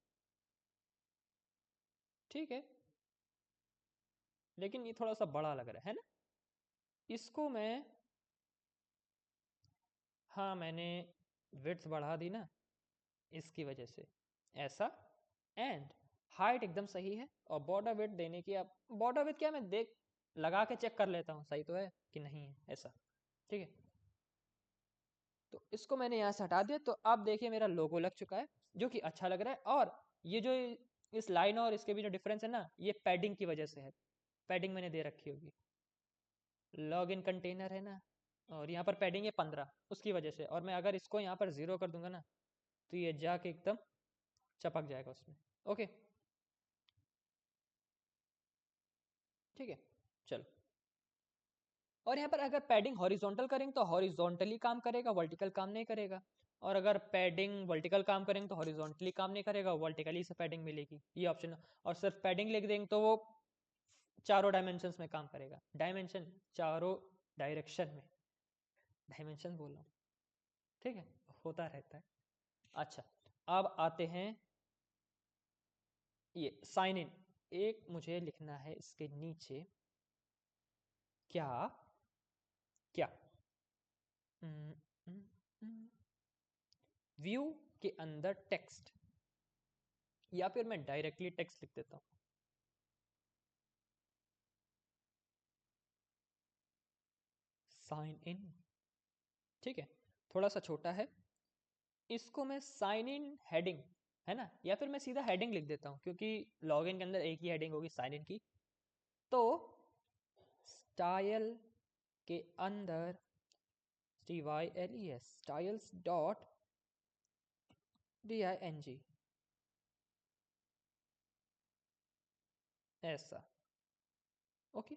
ठीक है, लेकिन ये थोड़ा सा बड़ा लग रहा है ना, इसको मैं, हाँ मैंने विड्थ बढ़ा दी ना, इसकी वजह से ऐसा। एंड हाइट एकदम सही है, और बॉर्डर विड्थ देने की, अब बॉर्डर विड्थ क्या, मैं देख लगा के चेक कर लेता हूँ सही तो है कि नहीं है, ऐसा। ठीक है, तो इसको मैंने यहाँ से हटा दिया, तो अब देखिए मेरा लोगो लग चुका है, जो कि अच्छा लग रहा है। और ये जो इस लाइन और इसके बीच जो डिफरेंस है ना, ये पैडिंग की वजह से है, पैडिंग मैंने दे रखी होगी, लॉग इन कंटेनर है ना, और यहाँ पर पैडिंग है 15, उसकी वजह से। और मैं अगर इसको यहाँ पर 0 कर दूंगा ना, तो ये जाके एकदम चपक जाएगा उसमें। ओके, ठीक है, चलो। और यहाँ पर अगर पैडिंग हॉरिजॉन्टल करेंगे तो हॉरिजॉन्टली काम करेगा, वर्टिकल काम नहीं करेगा। और अगर पैडिंग वर्टिकल काम करेंगे तो हॉरिजॉन्टली काम नहीं करेगा, वर्टिकली से पैडिंग मिलेगी, ये ऑप्शन। और सिर्फ पैडिंग लिख देंगे तो वो चारों डायमेंशंस में काम करेगा, डायमेंशन चारों डायरेक्शन में, डायमेंशन बोल रहा हूँ। ठीक है, होता रहता है। अच्छा, अब आते हैं ये साइन इन। एक मुझे लिखना है इसके नीचे क्या क्या व्यू के अंदर टेक्स्ट, या फिर मैं डायरेक्टली टेक्स्ट लिख देता हूं। साइन इन, ठीक है, थोड़ा सा छोटा है। इसको मैं साइन इन हेडिंग, है ना, या फिर मैं सीधा हेडिंग लिख देता हूं, क्योंकि लॉगिन के अंदर एक ही हेडिंग होगी साइन इन की। तो स्टाइल के अंदर STYLES, स्टाइल्स डॉट DING, ऐसा। ओके,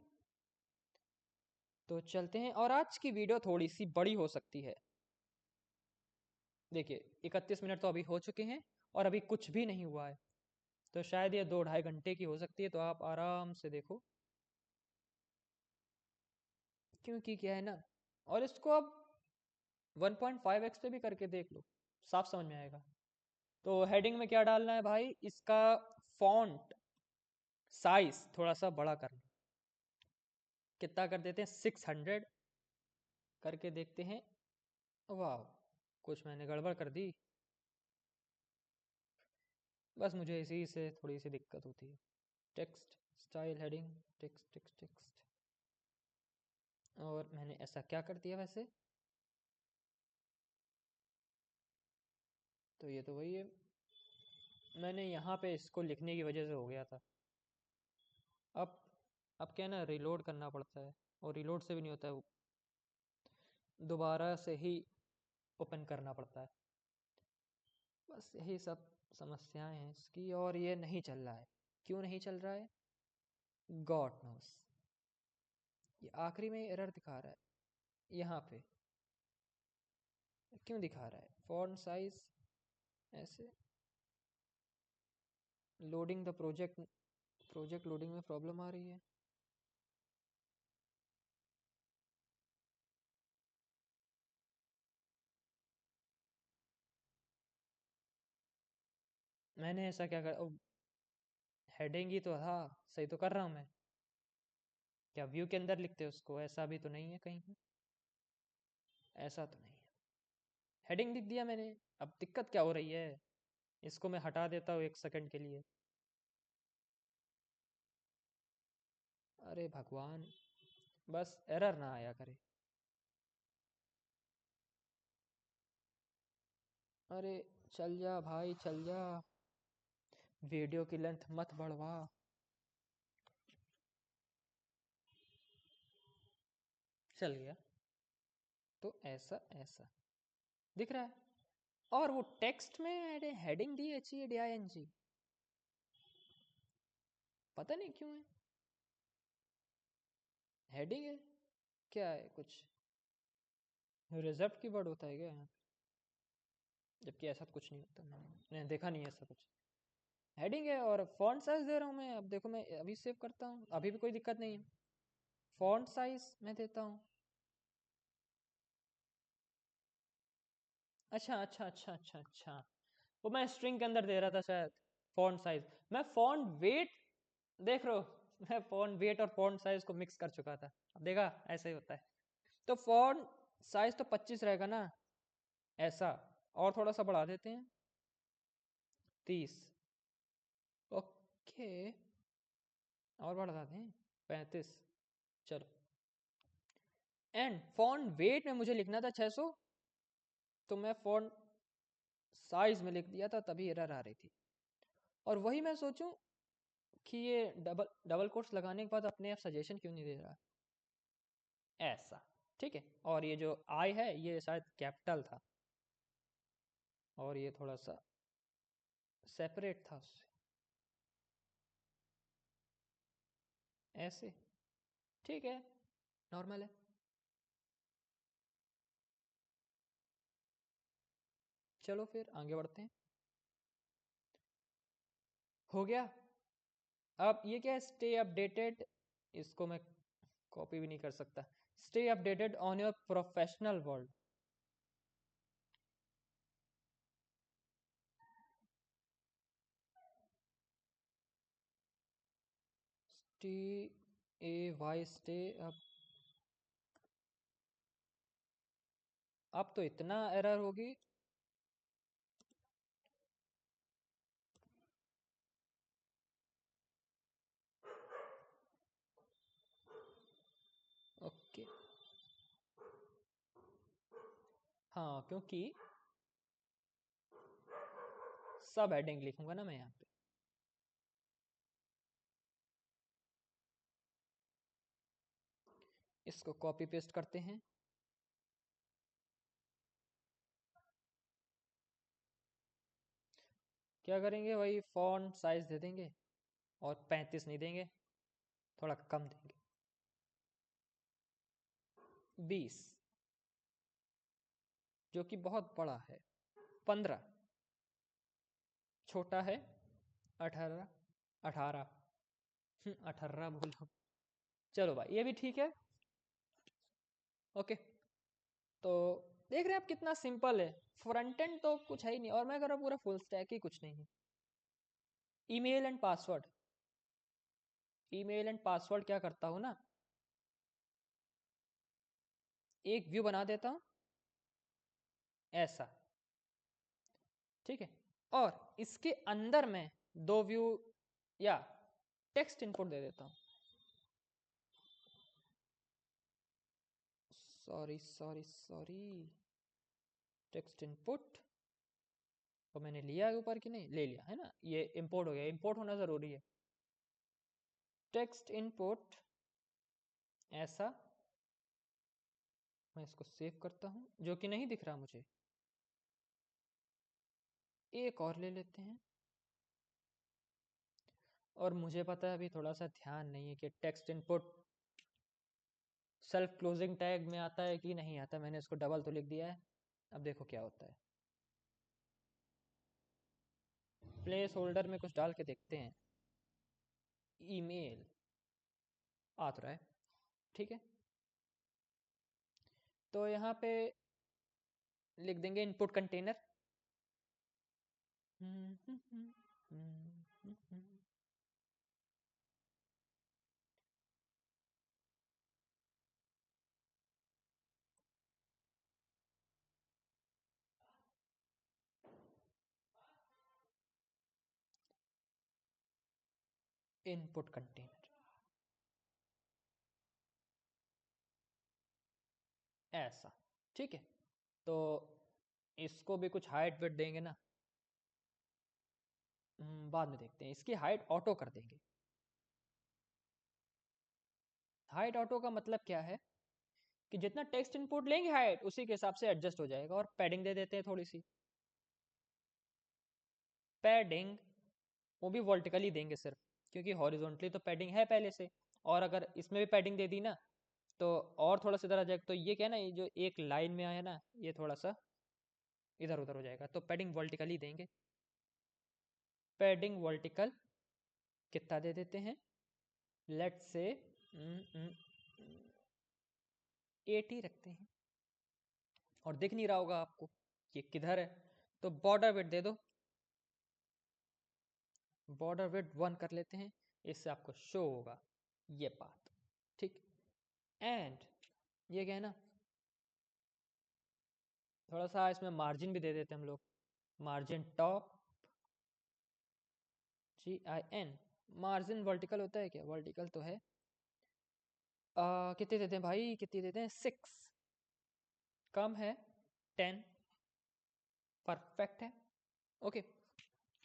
तो चलते हैं। और आज की वीडियो थोड़ी सी बड़ी हो सकती है। देखिए 31 मिनट तो अभी हो चुके हैं और अभी कुछ भी नहीं हुआ है, तो शायद ये 2-2.5 घंटे की हो सकती है। तो आप आराम से देखो, क्योंकि क्या है ना, और इसको आप 1.5x पे भी करके देख लो, साफ समझ में आएगा। तो हेडिंग में क्या डालना है भाई, इसका फॉन्ट साइज थोड़ा सा बड़ा करना। कितना कर देते हैं, 600 करके देखते हैं। वाह, कुछ मैंने गड़बड़ कर दी, बस मुझे इसी से थोड़ी सी दिक्कत होती है। Text style heading, text text text, और मैंने ऐसा क्या कर दिया वैसे, तो ये तो वही है, मैंने यहाँ पे इसको लिखने की वजह से हो गया था। अब अब क्या है ना, रिलोड करना पड़ता है, और रिलोड से भी नहीं होता है, दोबारा से ही ओपन करना पड़ता है। बस यही सब समस्याएं हैं इसकी, और ये नहीं चल रहा है। क्यों नहीं चल रहा है, गॉड नोस। ये आखिरी में एरर दिखा रहा है यहाँ पे, क्यों दिखा रहा है, फॉन्ट साइज ऐसे, loading the project, project loading में प्रॉब्लम आ रही है। मैंने ऐसा क्या कर, हेडिंग ही तो था, सही तो कर रहा हूँ मैं। क्या व्यू के अंदर लिखते हैं उसको, ऐसा भी तो नहीं है कहीं पे, ऐसा तो नहीं है। हेडिंग लिख दिया मैंने, अब दिक्कत क्या हो रही है, इसको मैं हटा देता हूँ 1 सेकंड के लिए। अरे भगवान, बस एरर ना आया करे। अरे चल जा भाई, चल जा, वीडियो की लेंथ मत बढ़वा। चल गया, तो ऐसा ऐसा दिख रहा है। और वो टेक्स्ट में हेडिंग दी HEDING, पता नहीं क्यों है, हेडिंग है, क्या है, कुछ रिजर्व की वर्ड होता है क्या यहाँ, जबकि ऐसा तो कुछ नहीं होता, मैंने देखा नहीं है ऐसा कुछ। हेडिंग है और फॉन्ट साइज दे रहा हूँ मैं, अब देखो मैं अभी सेव करता हूँ, अभी भी कोई दिक्कत नहीं है। फॉन्ट साइज मैं देता हूँ, अच्छा अच्छा अच्छा अच्छा अच्छा, वो मैं स्ट्रिंग के अंदर दे रहा था शायद। फॉन्ट साइज, मैं फॉन्ट वेट, देख रहे हो, मैं फॉन्ट वेट और फॉन्ट साइज को मिक्स कर चुका था। अब देखा, ऐसा ही होता है। तो फॉन्ट साइज तो 25 रहेगा ना, ऐसा, और थोड़ा सा बढ़ा देते हैं, 30। ओके, और बढ़ा देते हैं 35, चलो। एंड फॉन्ट वेट में मुझे लिखना था 600, तो मैं फॉन्ट साइज में लिख दिया था, तभी एरर आ रही थी। और वही मैं सोचूं कि ये डबल डबल कोट्स लगाने के बाद अपने आप सजेशन क्यों नहीं दे रहा, ऐसा। ठीक है, और ये जो आई है ये शायद कैपिटल था, और ये थोड़ा सा सेपरेट था उससे, ऐसे। ठीक है, नॉर्मल है। चलो फिर आगे बढ़ते हैं। हो गया। अब ये क्या है, स्टे अपडेटेड, इसको मैं कॉपी भी नहीं कर सकता। Stay updated on your professional world, STAY stay. अब तो इतना एरर होगी। ओके, हाँ, क्योंकि सब हेडिंग लिखूंगा ना मैं यहाँ पे। इसको कॉपी पेस्ट करते हैं। क्या करेंगे, वही फॉन्ट साइज दे देंगे और 35 नहीं देंगे, थोड़ा कम देंगे, 20, जो कि बहुत बड़ा है। 15 छोटा है। 18, 18, 18 बोलो। चलो भाई, ये भी ठीक है। ओके, तो देख रहे हैं आप कितना सिंपल है। फ्रंट एंड तो कुछ है ही नहीं, और मैं कर रहा हूँ पूरा फुल स्टैक ही, कुछ नहीं है। Email and password, email and password क्या करता हूँ ना, एक व्यू बना देता हूँ ऐसा, ठीक है, और इसके अंदर मैं 2 व्यू या टेक्स्ट इनपुट दे देता हूँ। Sorry sorry sorry, text input तो मैंने लिया है ऊपर कि नहीं, ले लिया है ना, ये इंपोर्ट हो गया, इंपोर्ट होना जरूरी है। टेक्स्ट इनपुट ऐसा, मैं इसको सेव करता हूँ, जो कि नहीं दिख रहा मुझे। एक और ले लेते हैं, और मुझे पता है अभी थोड़ा सा ध्यान नहीं है कि text input self closing tag में आता है कि नहीं आता। मैंने इसको डबल तो लिख दिया है, अब देखो क्या होता है। प्लेस होल्डर में कुछ डाल के देखते हैं। ईमेल आ तो रहा है, ठीक है, तो यहाँ पे लिख देंगे इनपुट कंटेनर। इनपुट कंटेनर ऐसा, ठीक है, तो इसको भी कुछ हाइट वेट देंगे ना। बाद में देखते हैं, इसकी हाइट ऑटो कर देंगे। हाइट ऑटो का मतलब क्या है कि जितना टेक्स्ट इनपुट लेंगे हाइट उसी के हिसाब से एडजस्ट हो जाएगा। और पैडिंग दे देते हैं थोड़ी सी, पैडिंग वो भी वर्टिकली देंगे सिर्फ, क्योंकि हॉरिजॉन्टली तो पैडिंग है पहले से। और अगर इसमें भी पैडिंग दे दी ना तो और थोड़ा सा इधर आ जाएगा। तो ये क्या है ना, ये जो एक लाइन में आया ना, ये थोड़ा सा इधर उधर हो जाएगा, तो पैडिंग वर्टिकली देंगे। पैडिंग वर्टिकल कितना दे देते हैं, लेट्स से 80 रखते हैं। और दिख नहीं रहा होगा आपको ये किधर है, तो बॉर्डर विड्थ दे दो, बॉर्डर विड्थ 1 कर लेते हैं, इससे आपको शो होगा ये बात, ठीक। एंड ये क्या है ना, थोड़ा सा इसमें मार्जिन भी दे देते हैं हम लोग। Margin top, GIN। Margin vertical होता है क्या, वर्टिकल तो है। कितने देते हैं भाई, कितने देते हैं, 6, कम है 10, परफेक्ट है। ओके,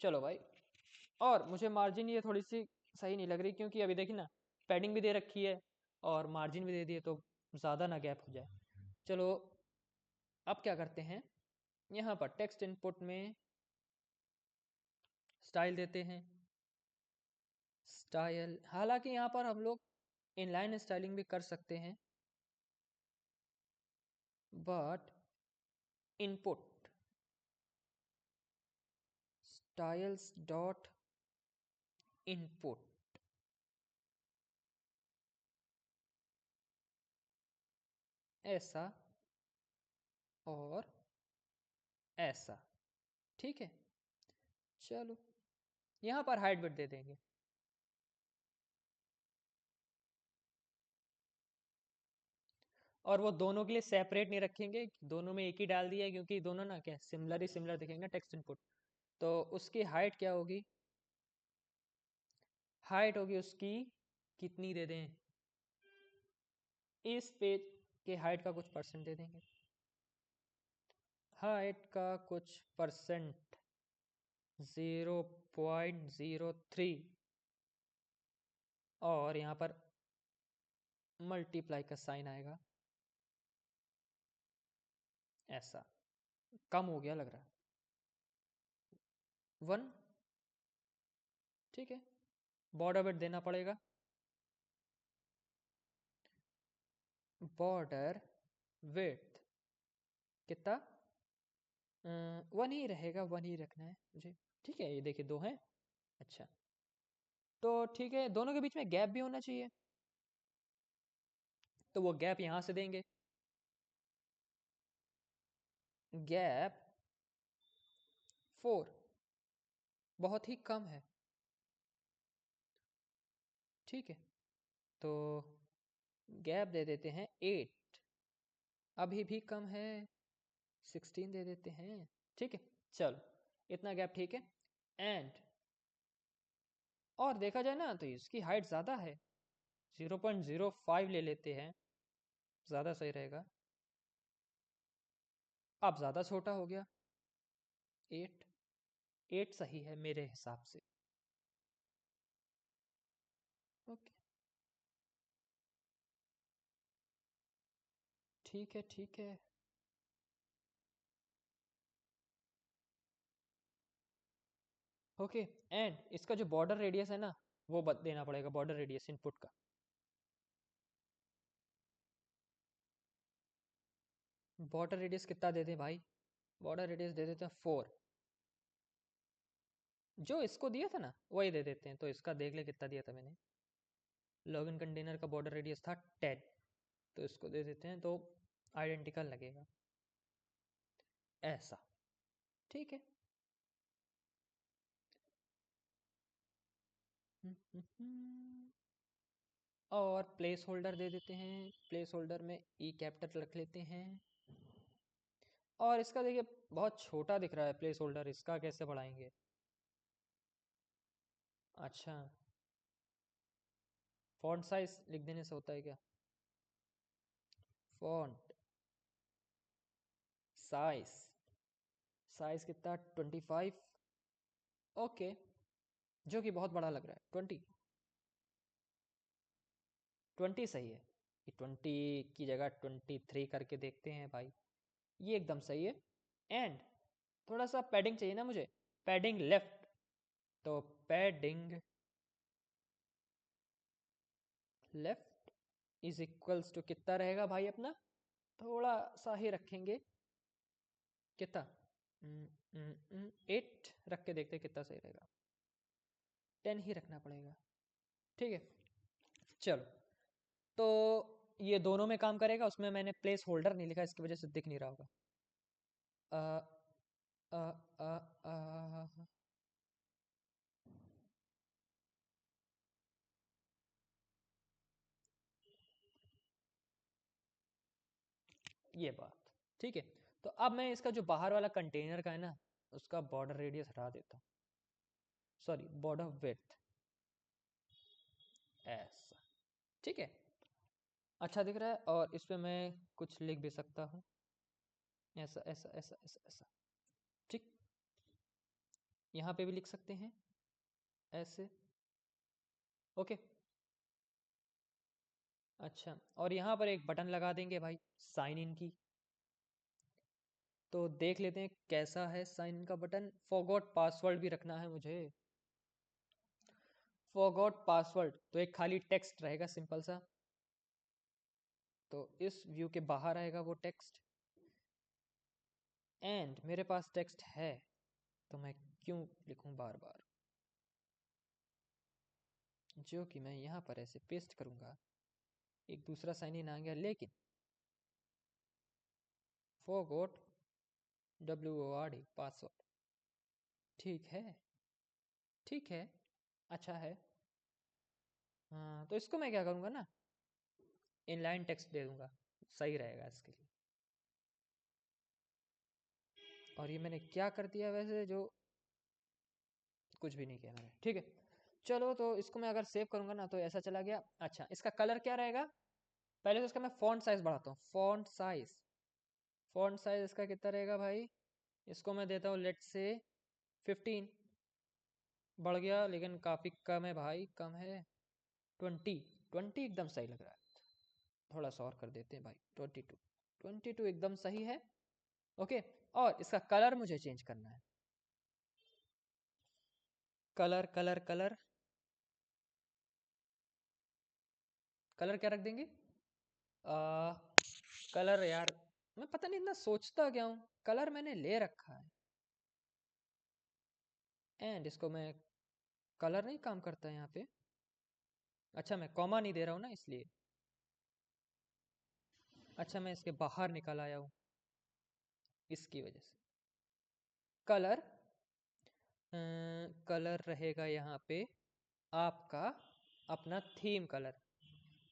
चलो भाई। और मुझे मार्जिन ये थोड़ी सी सही नहीं लग रही, क्योंकि अभी देखिए ना, पैडिंग भी दे रखी है और मार्जिन भी दे दिए, तो ज़्यादा ना गैप हो जाए। चलो, अब क्या करते हैं, यहाँ पर टेक्स्ट इनपुट में स्टाइल देते हैं। स्टाइल, हालांकि यहाँ पर हम लोग इनलाइन स्टाइलिंग भी कर सकते हैं, but input styles dot input ऐसा और ऐसा, ठीक है। चलो, यहाँ पर हाइट विड्थ दे देंगे और वो दोनों के लिए सेपरेट नहीं रखेंगे, दोनों में एक ही डाल दिया क्योंकि दोनों ना क्या सिमिलर ही सिमिलर दिखेंगे टेक्स्ट इनपुट। तो उसकी हाइट क्या होगी, हाइट होगी उसकी, कितनी दे दें, इस पेज के हाइट का कुछ परसेंट दे देंगे, हाइट का कुछ परसेंट 0.03 और यहाँ पर मल्टीप्लाई का साइन आएगा, ऐसा कम हो गया लग रहा है 1। ठीक है, बॉर्डर विड्थ देना पड़ेगा, बॉर्डर विड्थ कितना 1 ही रहेगा, 1 ही रखना है मुझे। ठीक है, ये देखिए 2 हैं। अच्छा, तो ठीक है, दोनों के बीच में गैप भी होना चाहिए, तो वो गैप यहाँ से देंगे, गैप 4 बहुत ही कम है। ठीक है, तो गैप दे देते हैं 8, अभी भी कम है, 16 दे देते हैं। ठीक है, चलो इतना गैप ठीक है। एंड और देखा जाए ना तो इसकी हाइट ज़्यादा है, 0.05 ले लेते हैं, ज़्यादा सही रहेगा। अब ज़्यादा छोटा हो गया 8, 8 सही है मेरे हिसाब से। ओके, ठीक है ठीक है। ओके, एंड इसका जो बॉर्डर रेडियस है ना वो देना पड़ेगा, बॉर्डर रेडियस इनपुट का। बॉर्डर रेडियस कितना दे दें भाई, बॉर्डर रेडियस दे देते हैं 4, जो इसको दिया था ना वही दे देते हैं। तो इसका देख ले कितना दिया था मैंने, लॉगिन कंटेनर का बॉर्डर रेडियस था 10, तो इसको दे देते हैं, तो आइडेंटिकल लगेगा ऐसा। ठीक है, और प्लेस होल्डर दे देते हैं, प्लेस होल्डर में ई कैपिटल रख लेते हैं। और इसका देखिए बहुत छोटा दिख रहा है प्लेस होल्डर, इसका कैसे बढ़ाएंगे। अच्छा, फॉन्ट साइज लिख देने से होता है क्या, फॉन्ट साइज, साइज कितना 25, ओके, जो कि बहुत बड़ा लग रहा है 20, 20 सही है कि 20 की जगह 23 करके देखते हैं भाई, ये एकदम सही है। एंड थोड़ा सा पैडिंग चाहिए ना मुझे, पैडिंग लेफ्ट, तो padding left is equals to कितना रहेगा भाई अपना, थोड़ा सा ही रखेंगे, कितना 8 रख के देखते कितना सही रहेगा, 10 ही रखना पड़ेगा। ठीक है, चलो, तो ये दोनों में काम करेगा, उसमें मैंने प्लेस होल्डर नहीं लिखा इसकी वजह से दिख नहीं रहा होगा। अ, अ, अ, अ, ये बात ठीक है। तो अब मैं इसका जो बाहर वाला कंटेनर का है ना उसका बॉर्डर रेडियस हटा देता हूँ, सॉरी बॉर्डर विड्थ, ऐसा। ठीक है, अच्छा दिख रहा है, और इस पे मैं कुछ लिख भी सकता हूँ, ऐसा ऐसा ऐसा ऐसा ऐसा। ठीक, यहाँ पे भी लिख सकते हैं ऐसे। ओके, अच्छा, और यहाँ पर एक बटन लगा देंगे भाई साइन इन की, तो देख लेते हैं कैसा है साइन इन का बटन। फॉरगॉट पासवर्ड भी रखना है मुझे, फॉरगॉट पासवर्ड, तो एक खाली टेक्स्ट रहेगा सिंपल सा, तो इस व्यू के बाहर आएगा वो टेक्स्ट। एंड मेरे पास टेक्स्ट है तो मैं क्यों लिखूं बार बार, जो कि मैं यहाँ पर ऐसे पेस्ट करूँगा, एक दूसरा साइन इन आ गया, लेकिन फॉरगॉट WORD पासवर्ड, ठीक है ठीक है, अच्छा है। हाँ, तो इसको मैं क्या करूँगा ना, इनलाइन टेक्स्ट दे दूँगा, सही रहेगा इसके लिए। और ये मैंने क्या कर दिया वैसे, जो कुछ भी नहीं किया मैंने, ठीक है। चलो तो इसको मैं अगर सेव करूंगा ना तो ऐसा चला गया। अच्छा, इसका कलर क्या रहेगा? पहले तो इसका मैं फॉन्ट साइज बढ़ाता हूँ। फॉन्ट साइज इसका कितना रहेगा भाई? इसको मैं देता हूँ लेट से 15। बढ़ गया लेकिन काफ़ी कम है भाई, कम है। 20 एकदम सही लग रहा है। थोड़ा सा और कर देते हैं भाई, 22 एकदम सही है। ओके, और इसका कलर मुझे चेंज करना है। कलर कलर कलर कलर क्या रख देंगे? कलर यार, मैं पता नहीं इतना सोचता क्या हूँ, कलर मैंने ले रखा है। एंड इसको मैं, कलर नहीं काम करता है यहाँ पे। अच्छा, मैं कॉमा नहीं दे रहा हूँ ना इसलिए। अच्छा, मैं इसके बाहर निकल आया हूँ इसकी वजह से। कलर, कलर रहेगा यहाँ पे आपका अपना थीम कलर,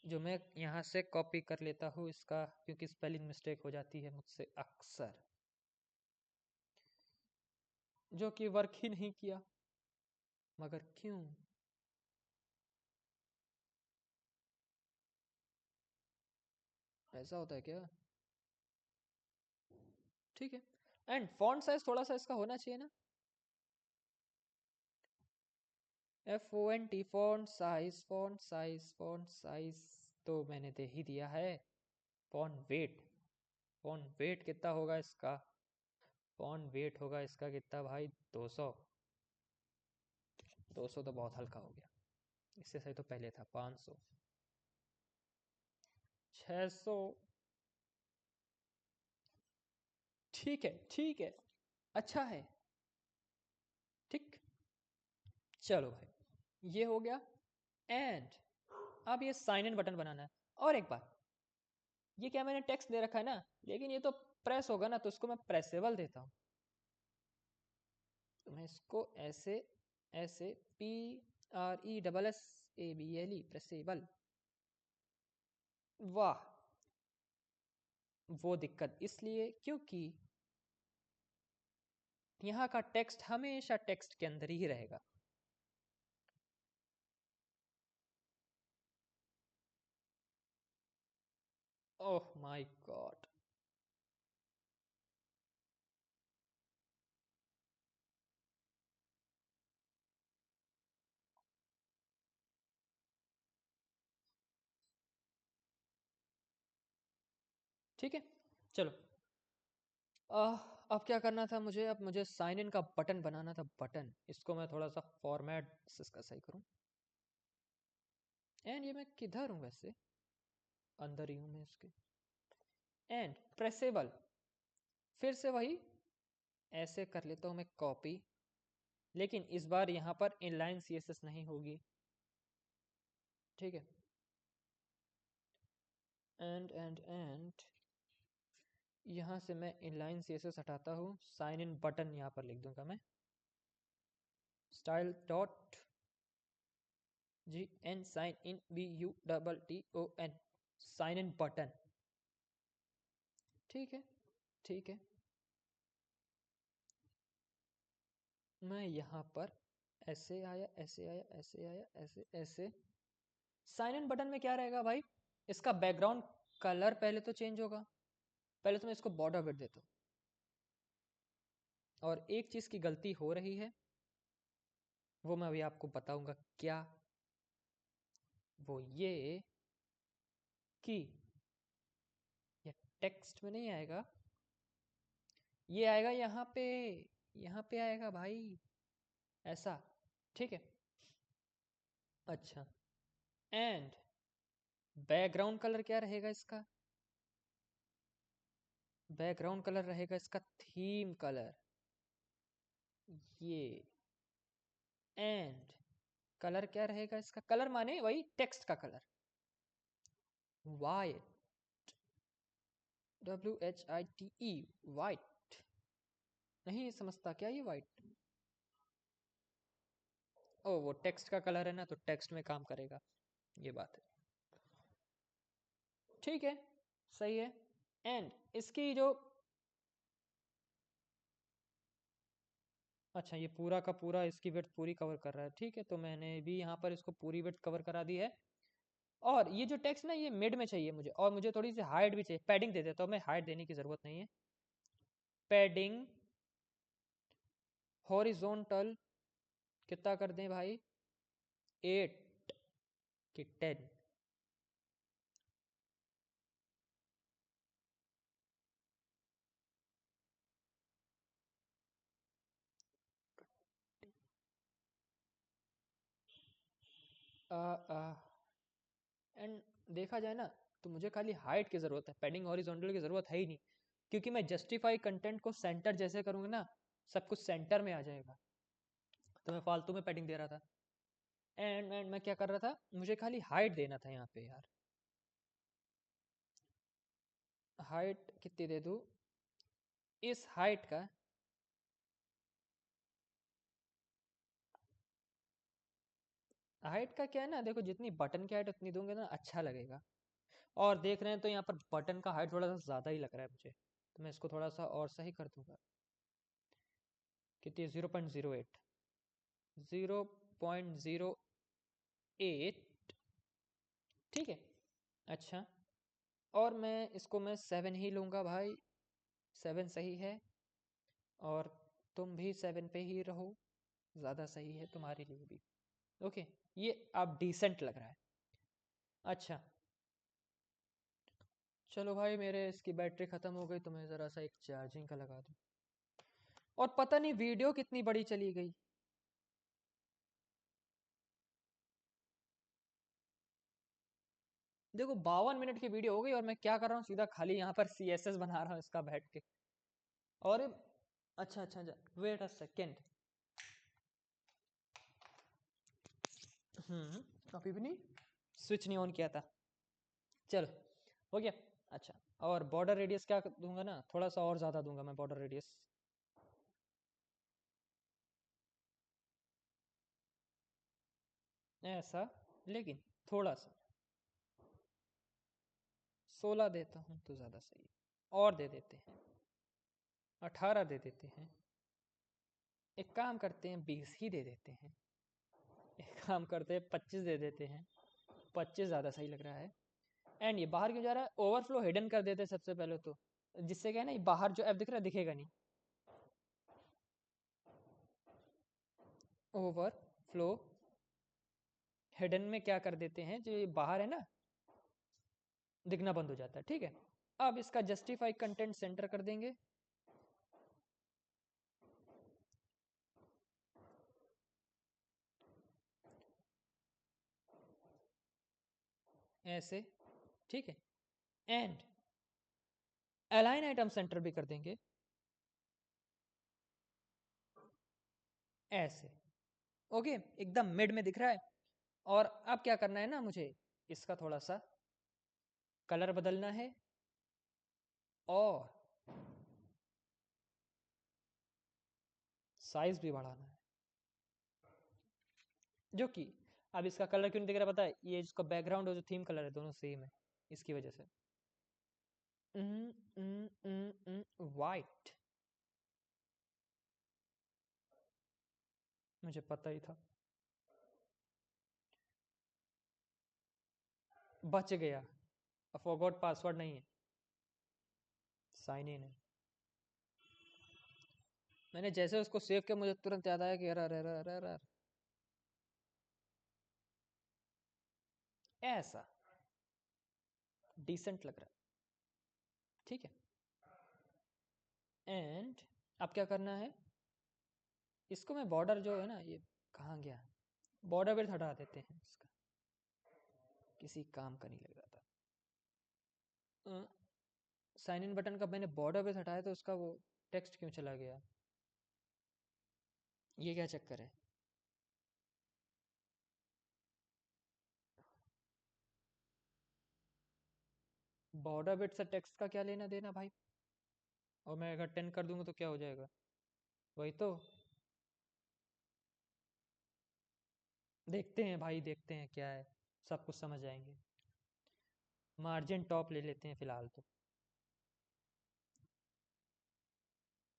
जो मैं यहाँ से कॉपी कर लेता हूँ इसका, क्योंकि स्पेलिंग मिस्टेक हो जाती है मुझसे अक्सर, जो कि वर्क ही नहीं किया। मगर क्यों? ऐसा होता है क्या? ठीक है। एंड फॉन्ट साइज थोड़ा सा इसका होना चाहिए ना। FONT, फॉन्ट साइज तो मैंने दे ही दिया है। फॉन्ट वेट कितना होगा इसका? फॉन्ट वेट होगा इसका कितना भाई? 200। 200 तो बहुत हल्का हो गया, इससे सही तो पहले था 500। 600। ठीक है, ठीक है, अच्छा है, ठीक। चलो भाई, ये हो गया। एंड अब ये साइन इन बटन बनाना है। और एक बात, ये क्या मैंने टेक्स्ट दे रखा है ना, लेकिन ये तो प्रेस होगा ना, तो इसको मैं प्रेसेबल देता हूँ। तो मैं इसको ऐसे, ऐसे PRESSABLE, प्रेसेबल। वाह, वो दिक्कत इसलिए क्योंकि यहाँ का टेक्स्ट हमेशा टेक्स्ट के अंदर ही रहेगा। Oh my God. ठीक है, चलो। अब क्या करना था मुझे? अब मुझे साइन इन का बटन बनाना था, बटन। इसको मैं थोड़ा सा फॉर्मेट इसका सही करूं। एंड ये मैं किधर हूं वैसे? अंदर ही हूं मैं इसके। एंड प्रेसेबल, फिर से वही, ऐसे कर लेता हूं मैं कॉपी, लेकिन इस बार यहाँ पर इनलाइन CSS नहीं होगी। ठीक है। एंड यहाँ से मैं इनलाइन CSS हटाता हूँ, साइन इन बटन यहाँ पर लिख दूंगा मैं। Style dot GN, sign in BUTTON, sign in button. ठीक है, ठीक है। मैं यहाँ पर ऐसे आया, ऐसे आया, ऐसे आया, ऐसे ऐसे। साइन इन बटन में क्या रहेगा भाई? इसका बैकग्राउंड कलर पहले तो चेंज होगा। पहले तो मैं इसको बॉर्डर विड्थ देता हूँ। और एक चीज की गलती हो रही है, वो मैं अभी आपको बताऊंगा क्या। वो ये कि ये टेक्स्ट में नहीं आएगा, ये आएगा यहाँ पे आएगा भाई, ऐसा। ठीक है। अच्छा, एंड बैकग्राउंड कलर क्या रहेगा इसका? बैकग्राउंड कलर रहेगा इसका थीम कलर, ये। एंड कलर क्या रहेगा इसका? कलर माने वही टेक्स्ट का कलर, वाइट, WHITE, वाइट। नहीं समझता क्या ये वाइट? ओ, वो टेक्स्ट का कलर है ना, तो टेक्स्ट में काम करेगा, ये बात है। ठीक है। सही है। एंड इसकी जो, अच्छा ये पूरा का पूरा इसकी विड्थ पूरी कवर कर रहा है, ठीक है, तो मैंने भी यहाँ पर इसको पूरी विड्थ कवर करा दी है। और ये जो टेक्स्ट ना ये मिड में चाहिए मुझे, और मुझे थोड़ी सी हाइट भी चाहिए, पैडिंग दे देता हूँ मैं, हाइट देने की ज़रूरत नहीं है। पैडिंग हॉरिजॉन्टल कितना कर दें भाई, 8 कि 10? एंड देखा जाए ना तो मुझे खाली हाइट की ज़रूरत है, पैडिंग हॉरिजॉन्टल की ज़रूरत है ही नहीं, क्योंकि मैं जस्टिफाई कंटेंट को सेंटर जैसे करूँगा ना, सब कुछ सेंटर में आ जाएगा, तो मैं फालतू में पैडिंग दे रहा था। एंड मैं क्या कर रहा था, मुझे खाली हाइट देना था यहाँ पे यार। हाइट कितनी दे दूँ, इस हाइट का, हाइट का क्या है ना, देखो जितनी बटन की हाइट उतनी दूंगे ना अच्छा लगेगा। और देख रहे हैं तो यहाँ पर बटन का हाइट थोड़ा सा ज़्यादा ही लग रहा है मुझे, तो मैं इसको थोड़ा सा और सही कर दूंगा। कितनी, 0.08, 0.08, ठीक है। अच्छा, और मैं इसको मैं 7 ही लूँगा भाई, 7 सही है। और तुम भी 7 पे ही रहो, ज़्यादा सही है तुम्हारे लिए भी। ओके, ये अब डिसेंट लग रहा है। अच्छा, चलो भाई, मेरे इसकी बैटरी ख़त्म हो गई, तो मैं ज़रा सा एक चार्जिंग का लगा दूँ। और पता नहीं वीडियो कितनी बड़ी चली गई। देखो 52 मिनट की वीडियो हो गई, और मैं क्या कर रहा हूँ, सीधा खाली यहाँ पर CSS बना रहा हूँ इसका बैठ के। और अच्छा अच्छा अच्छा, वेट अ सेकेंड। अभी भी नहीं, स्विच नहीं ऑन किया था। चलो, हो गया। अच्छा, और बॉर्डर रेडियस क्या दूंगा ना, थोड़ा सा और ज़्यादा दूंगा मैं बॉर्डर रेडियस। ऐसा, लेकिन थोड़ा सा, 16 देता हूँ तो ज़्यादा सही है। और दे देते हैं, 18 दे देते हैं। एक काम करते हैं, 20 ही दे देते हैं। एक काम करते हैं, 25 दे देते हैं। 25 ज़्यादा सही लग रहा है। एंड ये बाहर क्यों जा रहा है, ओवरफ्लो हिडन कर देते हैं सबसे पहले तो, जिससे क्या है ना, ये बाहर जो एफ दिख रहा है दिखेगा नहीं। ओवरफ्लो हिडन में क्या कर देते हैं, जो ये बाहर है ना, दिखना बंद हो जाता है, ठीक है। अब इसका जस्टिफाई कंटेंट सेंटर कर देंगे, ऐसे, ठीक है। एंड अलाइन आइटम सेंटर भी कर देंगे, ऐसे। ओके, एकदम मिड में दिख रहा है। और अब क्या करना है ना, मुझे इसका थोड़ा सा कलर बदलना है, और साइज भी बढ़ाना है। जो कि अब इसका कलर क्यों नहीं दिख रहा पता है, ये इसका बैकग्राउंड और जो थीम कलर है दोनों सेम है, इसकी वजह से। वाइट, मुझे पता ही था, बच गया। फॉरगॉट पासवर्ड नहीं है, साइन इन है। मैंने जैसे उसको सेव किया, मुझे तुरंत याद आया कि अरे अरे अरे अरे अरे, ऐसा डिसेंट लग रहा है, ठीक है। एंड अब क्या करना है, इसको मैं बॉर्डर जो है ना, ये कहाँ गया, बॉर्डर विड्थ हटा देते हैं इसका, किसी काम का नहीं लग रहा था। साइन इन बटन का मैंने बॉर्डर विड्थ हटाया तो उसका वो टेक्स्ट क्यों चला गया, ये क्या चक्कर है। बॉर्डर विड्थ से टेक्स्ट का क्या लेना देना भाई, और मैं अगर 10 कर दूंगा तो क्या हो जाएगा, वही तो। देखते हैं भाई, देखते हैं क्या है, सब कुछ समझ आएंगे। मार्जिन टॉप ले लेते हैं फिलहाल तो।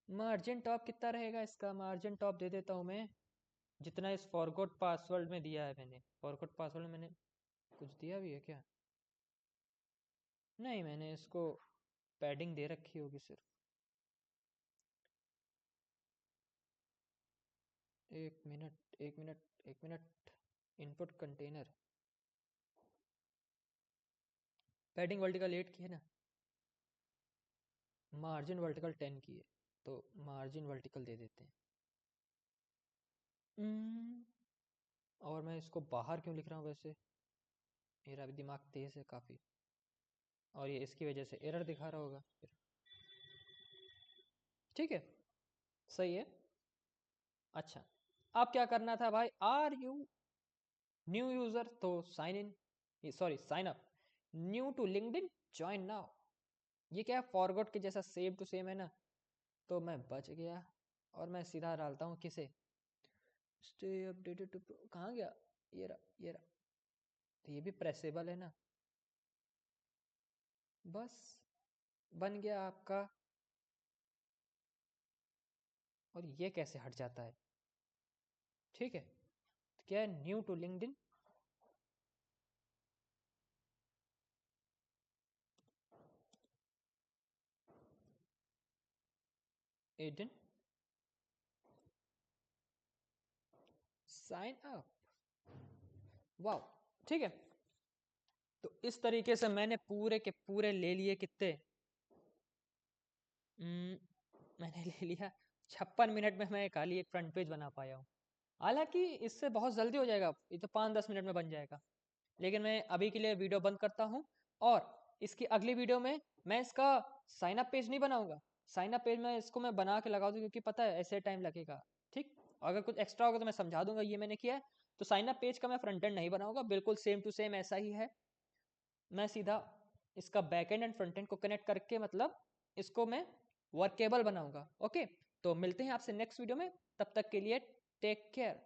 मार्जिन टॉप कितना रहेगा इसका? मार्जिन टॉप दे देता हूँ मैं, जितना इस फॉरगॉट पासवर्ड में दिया है मैंने। फॉरगॉट पासवर्ड में मैंने कुछ दिया भी है क्या? नहीं, मैंने इसको पैडिंग दे रखी होगी सिर्फ। एक मिनट एक मिनट एक minute. Input container padding vertical 8 की है ना, मार्जिन वर्टिकल 10 की है, तो मार्जिन वर्टिकल दे देते हैं। और मैं इसको बाहर क्यों लिख रहा हूँ वैसे? मेरा भी दिमाग तेज है काफ़ी, और ये इसकी वजह से एरर दिखा रहा होगा फिर। ठीक है, सही है। अच्छा, अब क्या करना था भाई? आर यू न्यू यूजर, तो sign in, sorry sign up. New to LinkedIn, join now. ये क्या फॉरगॉट के जैसा सेम टू सेम है ना, तो मैं बच गया। और मैं सीधा डालता हूँ किसे? स्टे अपडेटेड टू, कहाँ गया? ये रहा ये रहा। तो ये भी प्रेसेबल है ना, बस बन गया आपका। और ये कैसे हट जाता है? ठीक है, तो क्या है? न्यू टू लिंक्डइन, एडन साइन अप। वाह, ठीक है। तो इस तरीके से मैंने पूरे के पूरे ले लिए कितने, मैंने ले लिया 56 मिनट में मैं खाली एक फ्रंट पेज बना पाया हूँ। हालांकि इससे बहुत जल्दी हो जाएगा, ये तो 5-10 मिनट में बन जाएगा। लेकिन मैं अभी के लिए वीडियो बंद करता हूँ, और इसकी अगली वीडियो में मैं इसका साइन अप पेज नहीं बनाऊंगा। साइन अप पेज में इसको मैं बना के लगा दूँ, क्योंकि पता है ऐसे टाइम लगेगा। ठीक, अगर कुछ एक्स्ट्रा होगा तो मैं समझा दूंगा ये मैंने किया है। तो साइन अप पेज का मैं फ्रंट एंड नहीं बनाऊंगा, बिल्कुल सेम टू सेम ऐसा ही है। मैं सीधा इसका back and and front end को कनेक्ट करके, मतलब इसको मैं वर्केबल बनाऊंगा। ओके, तो मिलते हैं आपसे नेक्स्ट वीडियो में, तब तक के लिए टेक केयर।